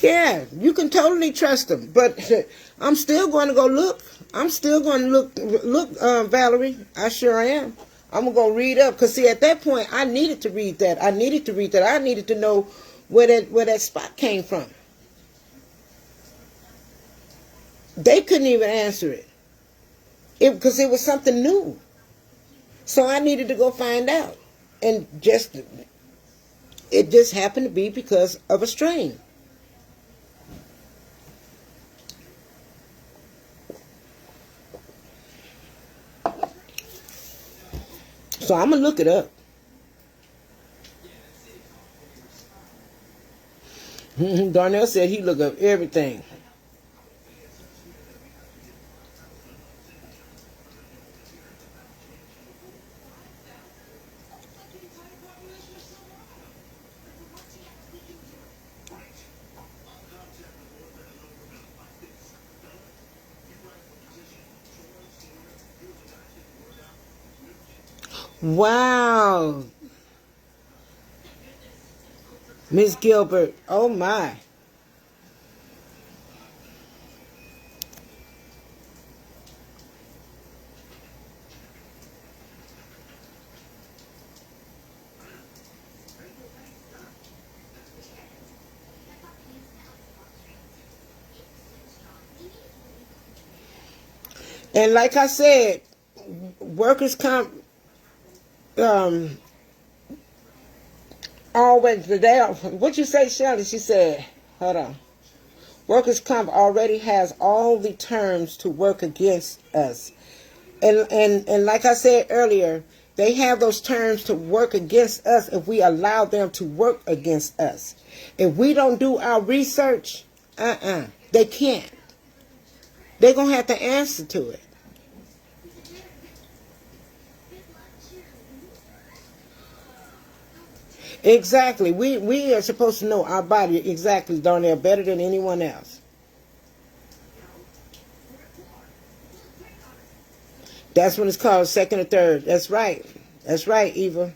Yeah, you can totally trust them, but I'm still going to go look. I'm still going to look, Valerie. I sure am. I'm going to go read up, because see, at that point, I needed to read that. I needed to know where that spot came from. They couldn't even answer it, because it was something new. So I needed to go find out, and it just happened to be because of a strain. So I'm going to look it up. Darnell said he looked up everything. Wow. Miss Gilbert. Oh my. And like I said, workers' comp always what you say, Shelley? She said, hold on. Workers' comp already has all the terms to work against us. And like I said earlier, they have those terms to work against us if we allow them to work against us. If we don't do our research, they can't. They're going to have to answer to it. Exactly. We are supposed to know our body exactly, Darnell, better than anyone else. That's when it's called second or third. That's right. That's right, Eva.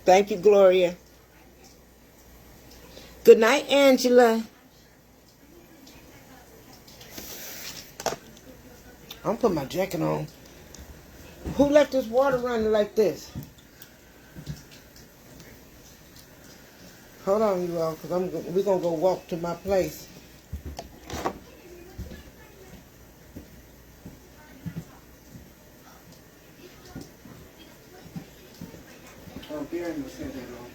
Thank you, Gloria. Good night, Angela. I'm putting my jacket on. Who left this water running like this? Hold on, you all, because we're going to go walk to my place. Oh, Barry must have that on.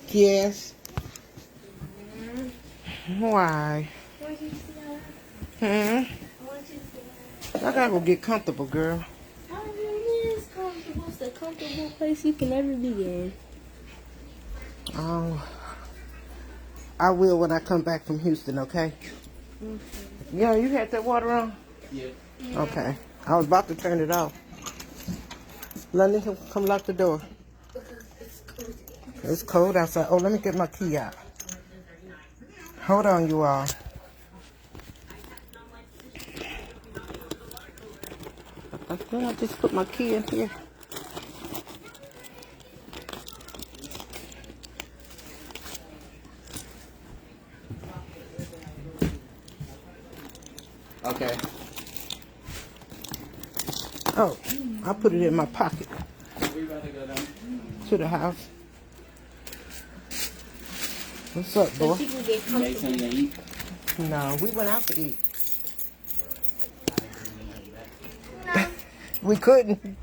Yes. Why? I gotta go get comfortable, girl. It is comfortable. It's the comfortable place you can ever be in. Oh, I will when I come back from Houston, okay? Yeah, you had that water on? Yeah. Okay. I was about to turn it off. London, come lock the door. It's cold outside. Oh, let me get my key out. Hold on, you all. I think I just put my key in here. Okay. Oh, I put it in my pocket. We about to go down. To the house. What's up, boy? You can get You make something to eat? No, we went out to eat. We couldn't.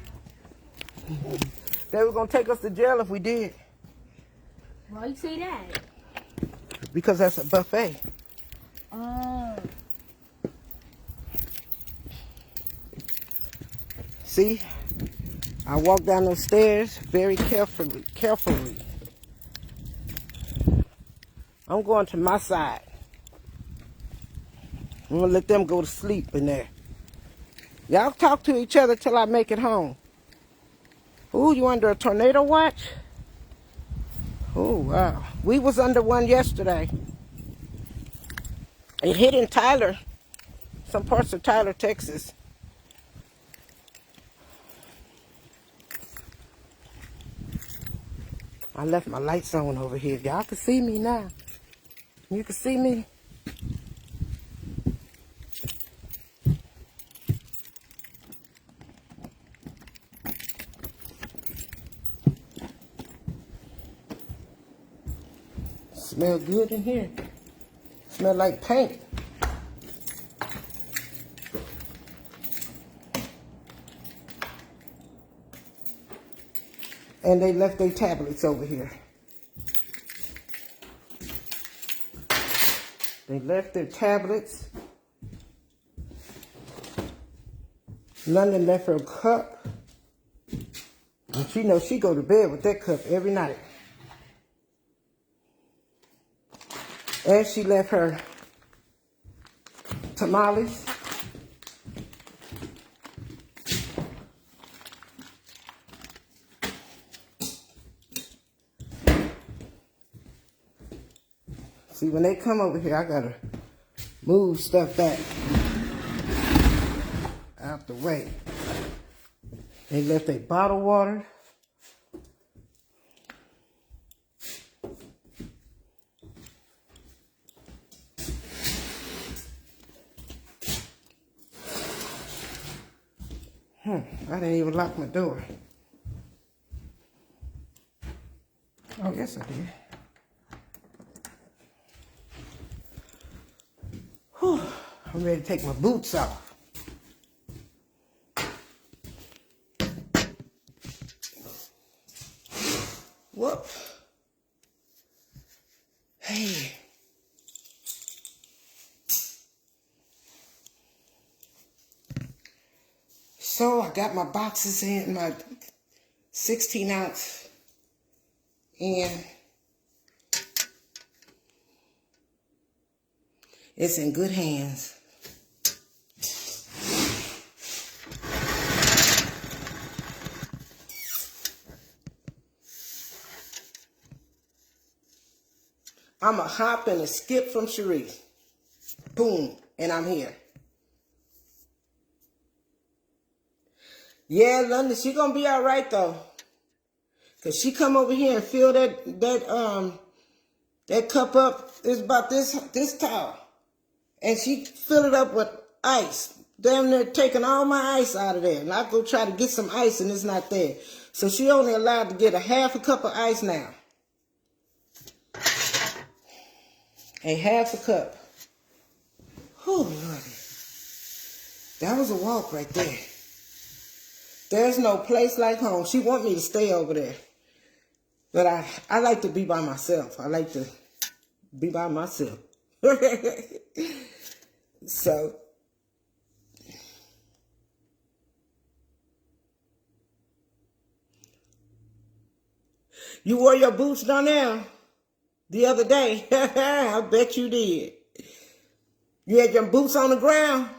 They were going to take us to jail if we did. Why you say that? Because that's a buffet. Oh. See? I walked down those stairs very carefully. I'm going to my side. I'm going to let them go to sleep in there. Y'all talk to each other till I make it home. Ooh, you under a tornado watch? Oh, wow. We was under one yesterday. It hit in Tyler, some parts of Tyler, Texas. I left my lights on over here. Y'all can see me now. You can see me. Smell good in here. Smell like paint. And they left their tablets over here. They left their tablets. London left her cup. And she knows she go to bed with that cup every night. And she left her tamales. See, when they come over here, I gotta move stuff back out the way. They left their bottled water. I didn't even lock my door. Oh, yes, I did. Whew. I'm ready to take my boots off. Whoop. Hey. So I got my boxes in, my 16 ounce, and it's in good hands. I'm a hop and a skip from Cherie. Boom, and I'm here. Yeah, London, she gonna be all right though. Cause she come over here and fill that cup up. It's about this tall. And she fill it up with ice. Damn near taking all my ice out of there. And I go try to get some ice and it's not there. So she only allowed to get a half a cup of ice now. A half a cup. Oh, Lordy. That was a walk right there. There's no place like home. She want me to stay over there. But I like to be by myself. I like to be by myself. So, you wore your boots down there the other day. I bet you did. You had your boots on the ground.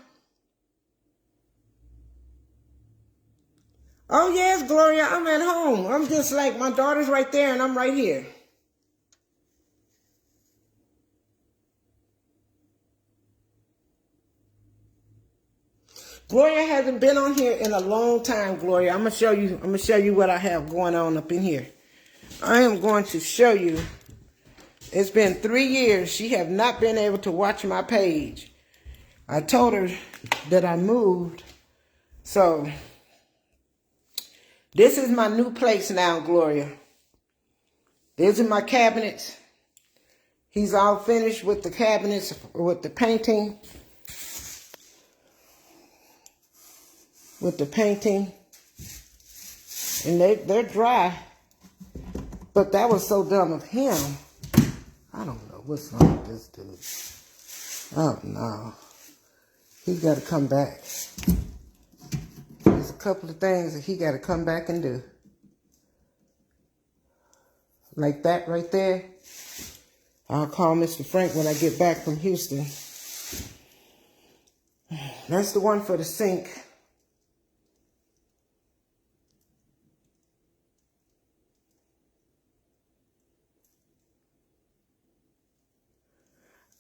Oh, yes, Gloria, I'm at home. I'm just like, my daughter's right there and I'm right here. Gloria hasn't been on here in a long time, Gloria. I'm gonna show you what I have going on up in here. I am going to show you. It's been 3 years. She have not been able to watch my page. I told her that I moved. So, this is my new place now, Gloria. These are my cabinets. He's all finished with the cabinets, with the painting. And they're dry. But that was so dumb of him. I don't know what's wrong with this dude. Oh no. He's got to come back. There's a couple of things that he got to come back and do. Like that right there. I'll call Mr. Frank when I get back from Houston. That's the one for the sink.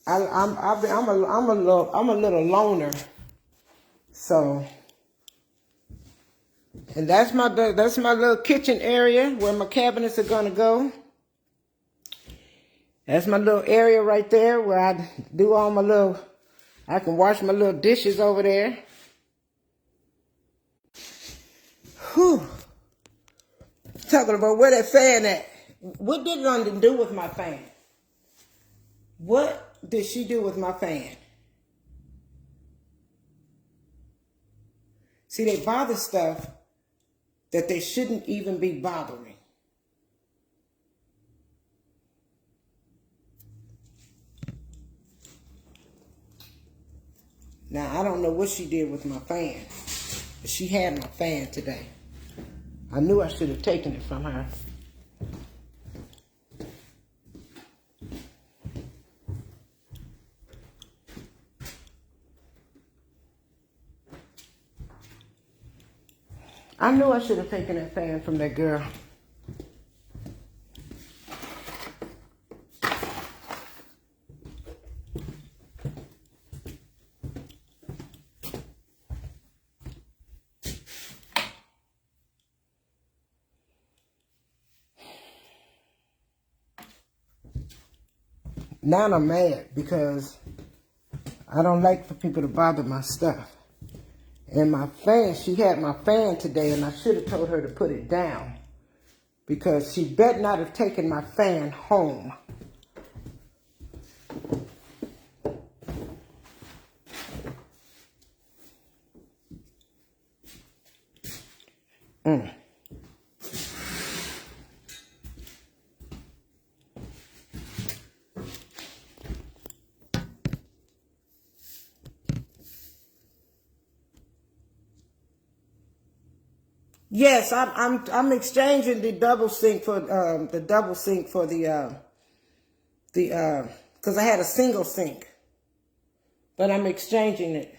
I'm a little loner, so, and that's my little kitchen area where my cabinets are gonna go. That's my little area right there where I do all my little. I can wash my little dishes over there. Whew. Talking about where that fan at? What did London do with my fan? What did she do with my fan? See, they bother stuff that they shouldn't even be bothering. Now, I don't know what she did with my fan. But she had my fan today. I knew I should have taken it from her. I knew I should have taken that fan from that girl. Now I'm mad because I don't like for people to bother my stuff. And my fan, she had my fan today and I should have told her to put it down. Because she better not have taken my fan home. Yes, I'm exchanging the double sink for the because I had a single sink, but I'm exchanging it.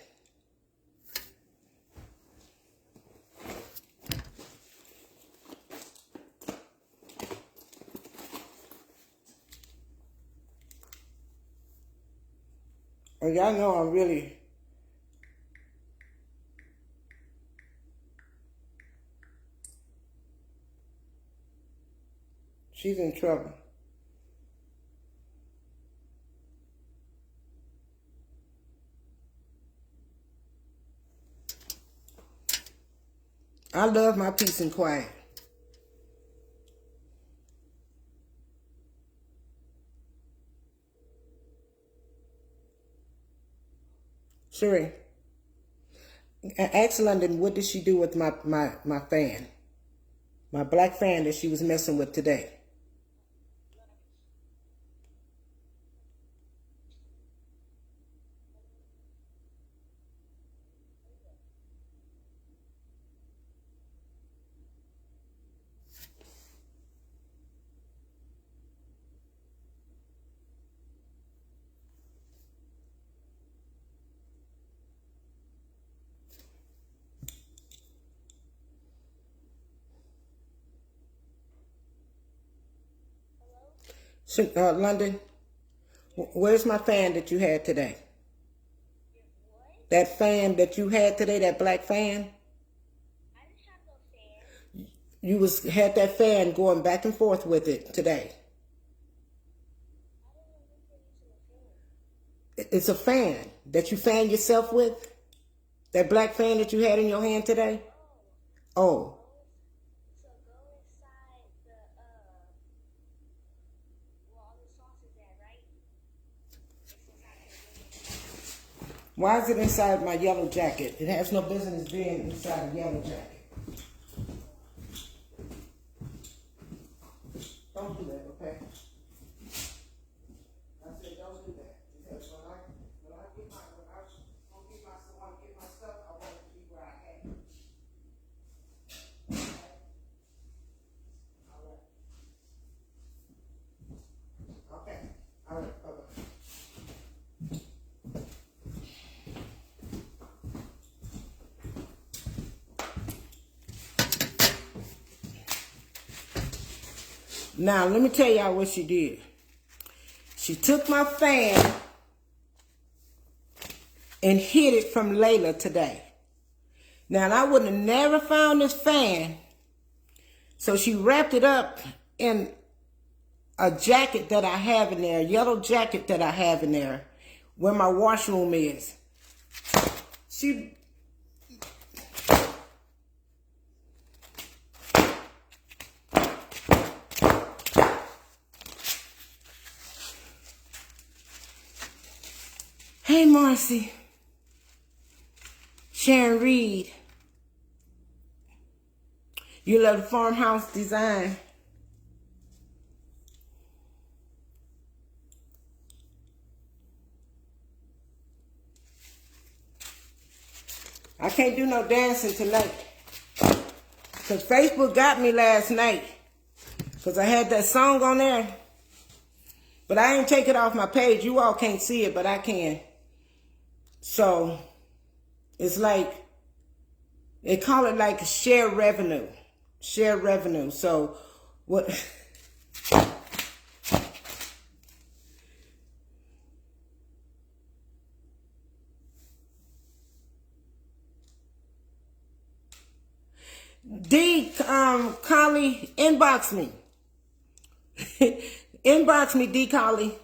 Oh, y'all know I'm really. She's in trouble. I love my peace and quiet. Sheree, ask London, what did she do with my fan? My black fan that she was messing with today. London, where's my fan that you had today? That fan that you had today, that black fan? You had that fan going back and forth with it today. It's a fan that you fan yourself with? That black fan that you had in your hand today? Oh. Why is it inside my yellow jacket? It has no business being inside a yellow jacket. Don't do that, okay? I said don't do that. Because when I get my stuff, I want it to be where I have it. Okay. All right. Bye-bye. Now, let me tell y'all what she did. She took my fan and hid it from Layla today. Now, I would have never found this fan, so she wrapped it up in a jacket that I have in there, a yellow jacket that I have in there, where my washroom is. She... Hey, Marcy. Sharon Reed. You love the farmhouse design. I can't do no dancing tonight. Because Facebook got me last night. Because I had that song on there. But I ain't take it off my page. You all can't see it, but I can. So, it's like, they call it like share revenue. Share revenue. So, what... Collie, inbox me. Inbox me, D. Collie.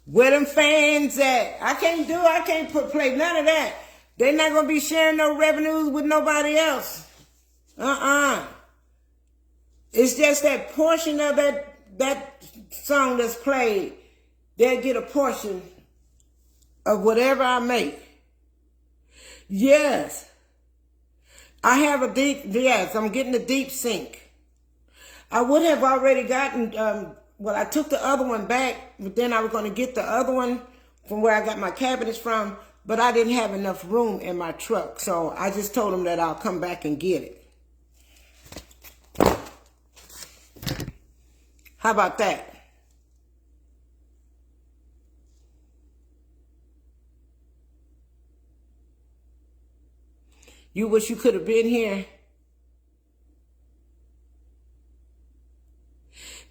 Where them fans at? I can't play none of that. They're not going to be sharing no revenues with nobody else. It's just that portion of that song that's played. They'll get a portion of whatever I make. Yes. I have a I'm getting a deep sink. I would have already gotten, I took the other one back, but then I was going to get the other one from where I got my cabinets from, but I didn't have enough room in my truck. So I just told them that I'll come back and get it. How about that? You wish you could have been here.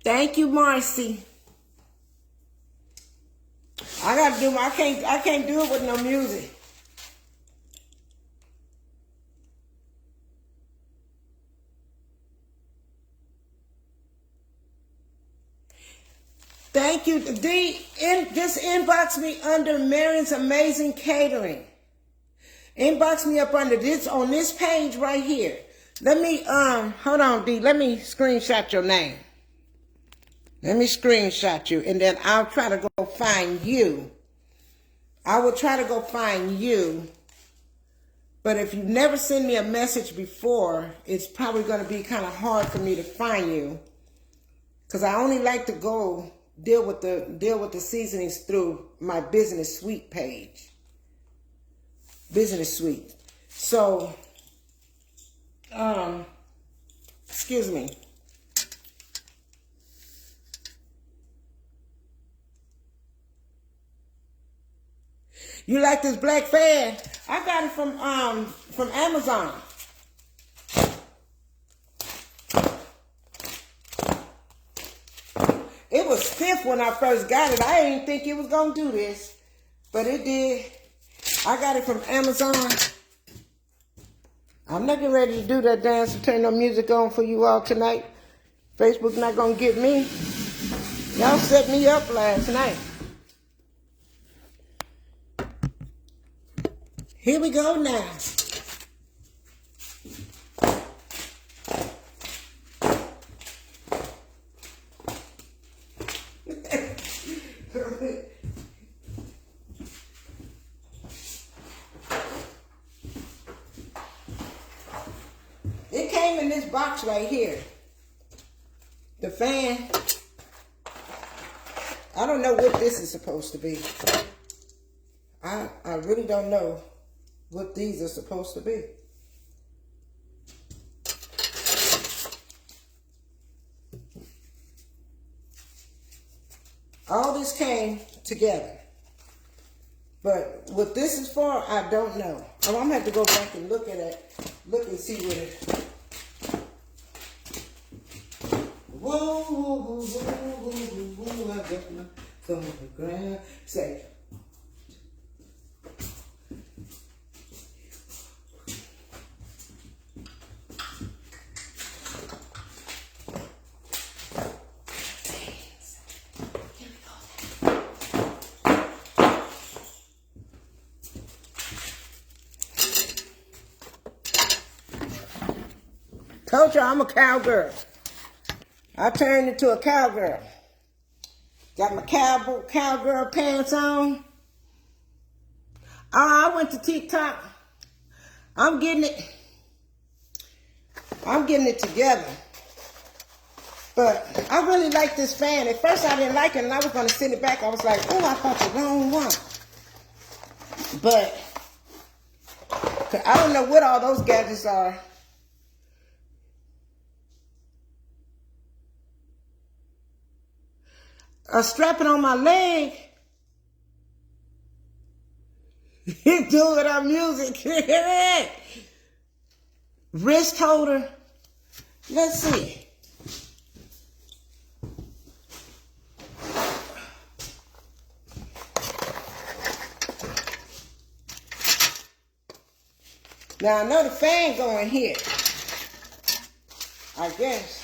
Thank you, Marcy. I gotta do my, I can't do it with no music. Thank you. Just inbox me under Marion's Amazing Catering. Inbox me up under this, on this page right here. Let me, hold on, D. Let me screenshot your name. Let me screenshot you, and then I'll try to go find you. I will try to go find you. But if you never sent me a message before, it's probably going to be kind of hard for me to find you. Because I only like to go deal with the seasonings through my Business Suite page. Business Suite. So, excuse me. You like this black fan? I got it from Amazon. It was stiff when I first got it. I didn't think it was gonna do this, but it did. I got it from Amazon. I'm not getting ready to do that dance and turn no music on for you all tonight. Facebook not gonna get me. Y'all set me up last night. Here we go now. It came in this box right here. The fan. I don't know what this is supposed to be. I really don't know what these are supposed to be. All this came together. But what this is for, I don't know. I'm going to have to go back and look at it. Look and see what it. Whoa, whoa, whoa, whoa, whoa, whoa, I got my thumb on the ground. Say, told you I'm a cowgirl. I turned into a cowgirl. Got my cowgirl pants on. Oh, I went to TikTok. I'm getting it together. But I really like this fan. At first I didn't like it and I was going to send it back. I was like, oh, I thought the wrong one. But I don't know what all those gadgets are. Strap it on my leg. Do it on music. Wrist holder. Let's see. Now I know the fan going here. I guess.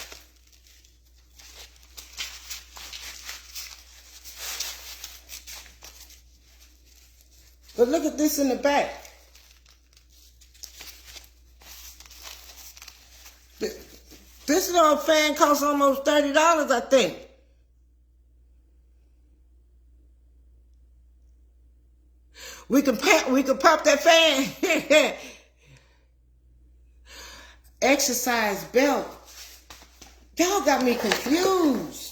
But look at this in the back. This little fan costs almost $30, I think. We can pop that fan. Exercise belt. Y'all got me confused.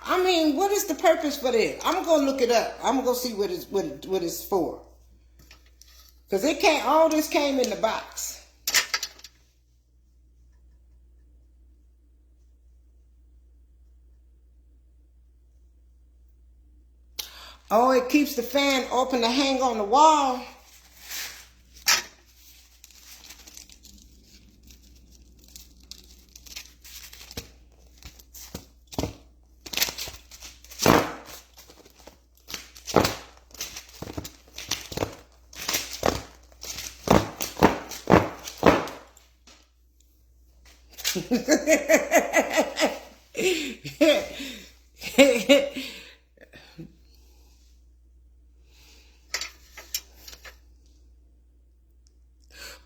I mean, what is the purpose for this? I'm gonna look it up. I'm gonna see what it's for. Cause all this came in the box. Oh, it keeps the fan open to hang on the wall.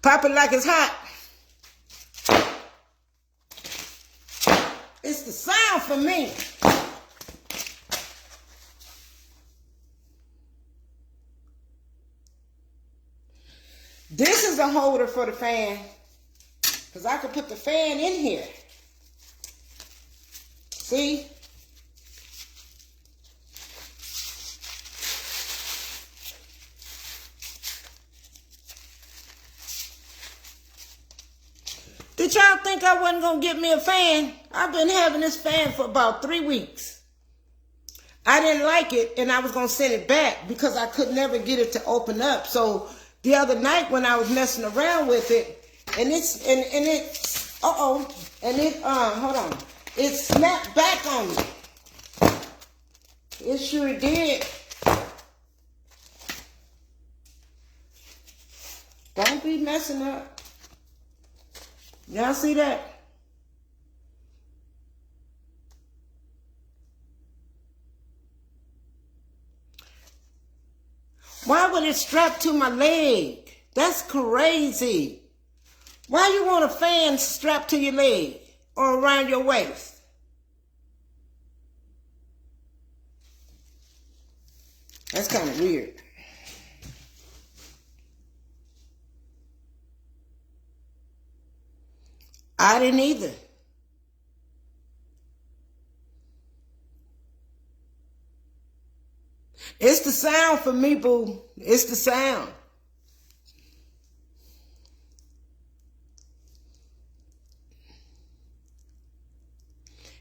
Pop it like it's hot. It's the sound for me. This is a holder for the fan. Because I could put the fan in here. See? Did y'all think I wasn't going to get me a fan? I've been having this fan for about 3 weeks. I didn't like it, and I was going to send it back because I could never get it to open up. So the other night when I was messing around with it, hold on. It snapped back on me. It sure did. Don't be messing up. Y'all see that? Why would it strap to my leg? That's crazy. Why you want a fan strapped to your leg or around your waist? That's kind of weird. I didn't either. It's the sound for me, boo. It's the sound.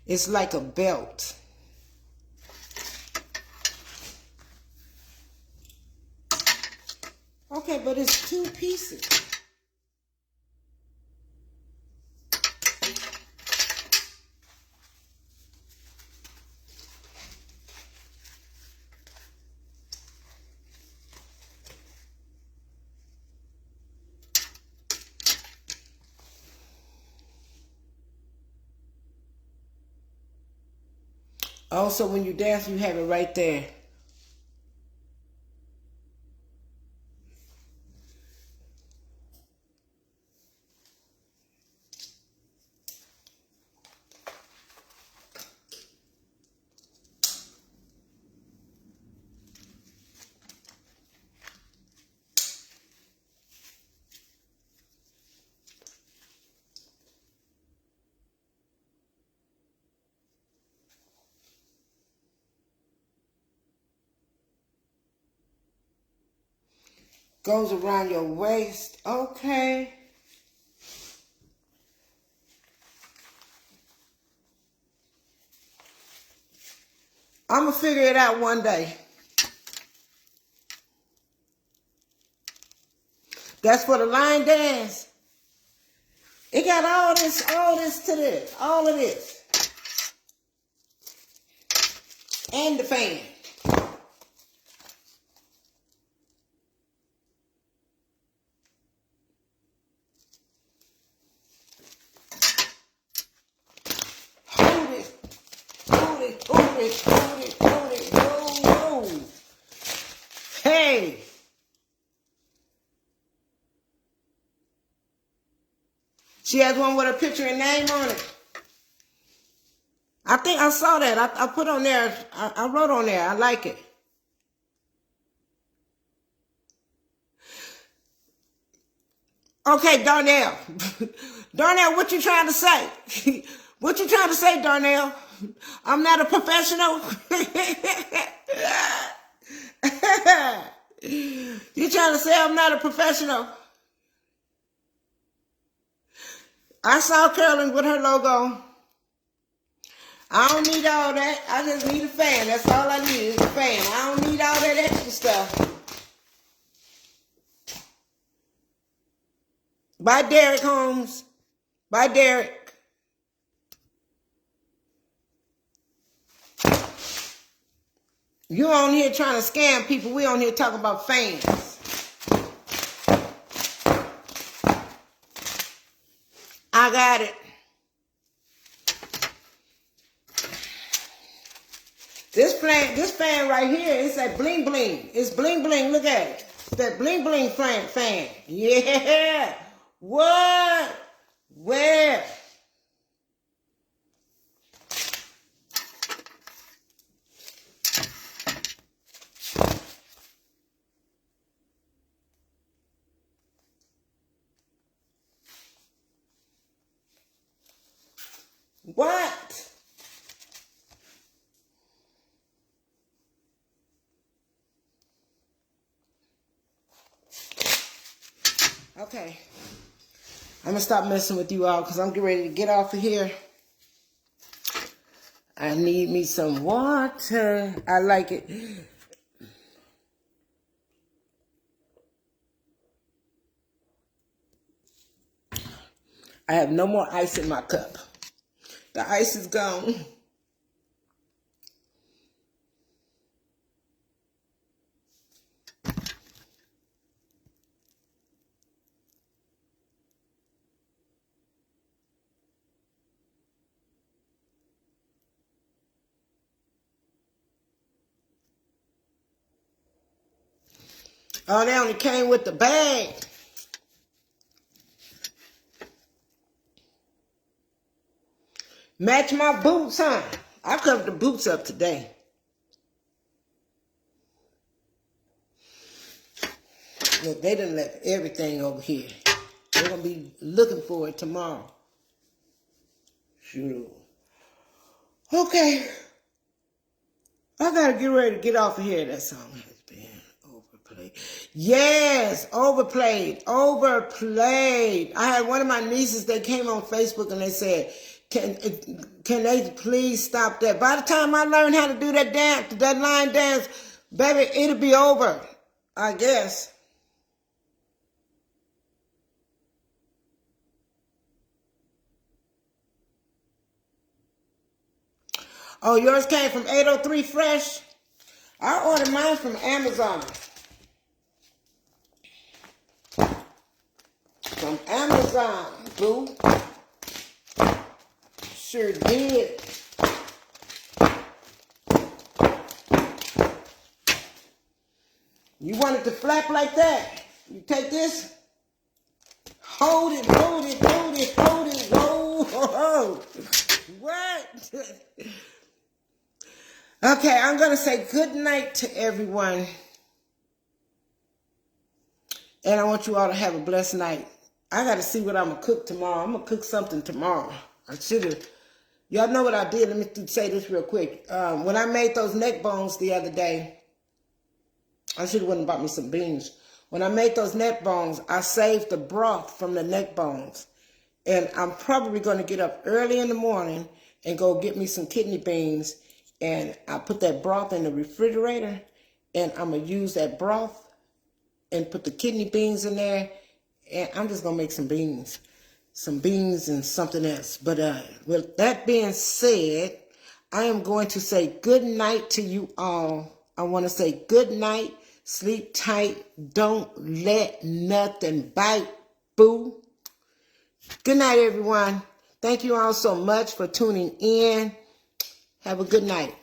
It's like a belt. Okay, but it's 2 pieces. Also, when you dance, you have it right there. Goes around your waist. Okay. I'm going to figure it out one day. That's for the line dance. It got all this to this, all of this. And the fan. Whoa. Hey. She has one with a picture and name on it. I think I saw that. I put on there. I wrote on there. I like it. Okay, Darnell. Darnell, what you trying to say? What you trying to say, Darnell? I'm not a professional. You trying to say I'm not a professional? I saw Carolyn with her logo. I don't need all that. I just need a fan. That's all I need is a fan. I don't need all that extra stuff. Bye, Derek Holmes. Bye, Derek. You on here trying to scam people. We on here talking about fans. I got it. fan right here, it's that bling bling. It's bling bling. Look at it. It's that bling bling fan. Yeah. What? Where? What? Okay. I'm gonna stop messing with you all because I'm getting ready to get off of here. I need me some water. I like it. I have no more ice in my cup. The ice is gone. Oh, they only came with the bag. Match my boots, huh? I covered the boots up today. Look, they done left everything over here. They're going to be looking for it tomorrow. Shoot. Okay. I got to get ready to get off of here. That song has been overplayed. Yes, overplayed. I had one of my nieces, they came on Facebook and they said, can they please stop that? By the time I learn how to do that dance, that line dance, baby, it'll be over, I guess. Oh, yours came from 803 Fresh? I ordered mine from Amazon. From Amazon, boo. Sure did. You want it to flap like that? You take this, hold it, whoa. What? Okay, I'm going to say good night to everyone. And I want you all to have a blessed night. I got to see what I'm going to cook tomorrow. I'm going to cook something tomorrow. I should have. Y'all know what I did. Let me say this real quick. When I made those neck bones the other day, I should have went and bought me some beans. When I made those neck bones, I saved the broth from the neck bones. And I'm probably going to get up early in the morning and go get me some kidney beans. And I put that broth in the refrigerator. And I'm going to use that broth and put the kidney beans in there. And I'm just going to make some beans. Some beans and something else. But with that being said, I am going to say good night to you all. I want to say good night. Sleep tight. Don't let nothing bite. Boo. Good night, everyone. Thank you all so much for tuning in. Have a good night.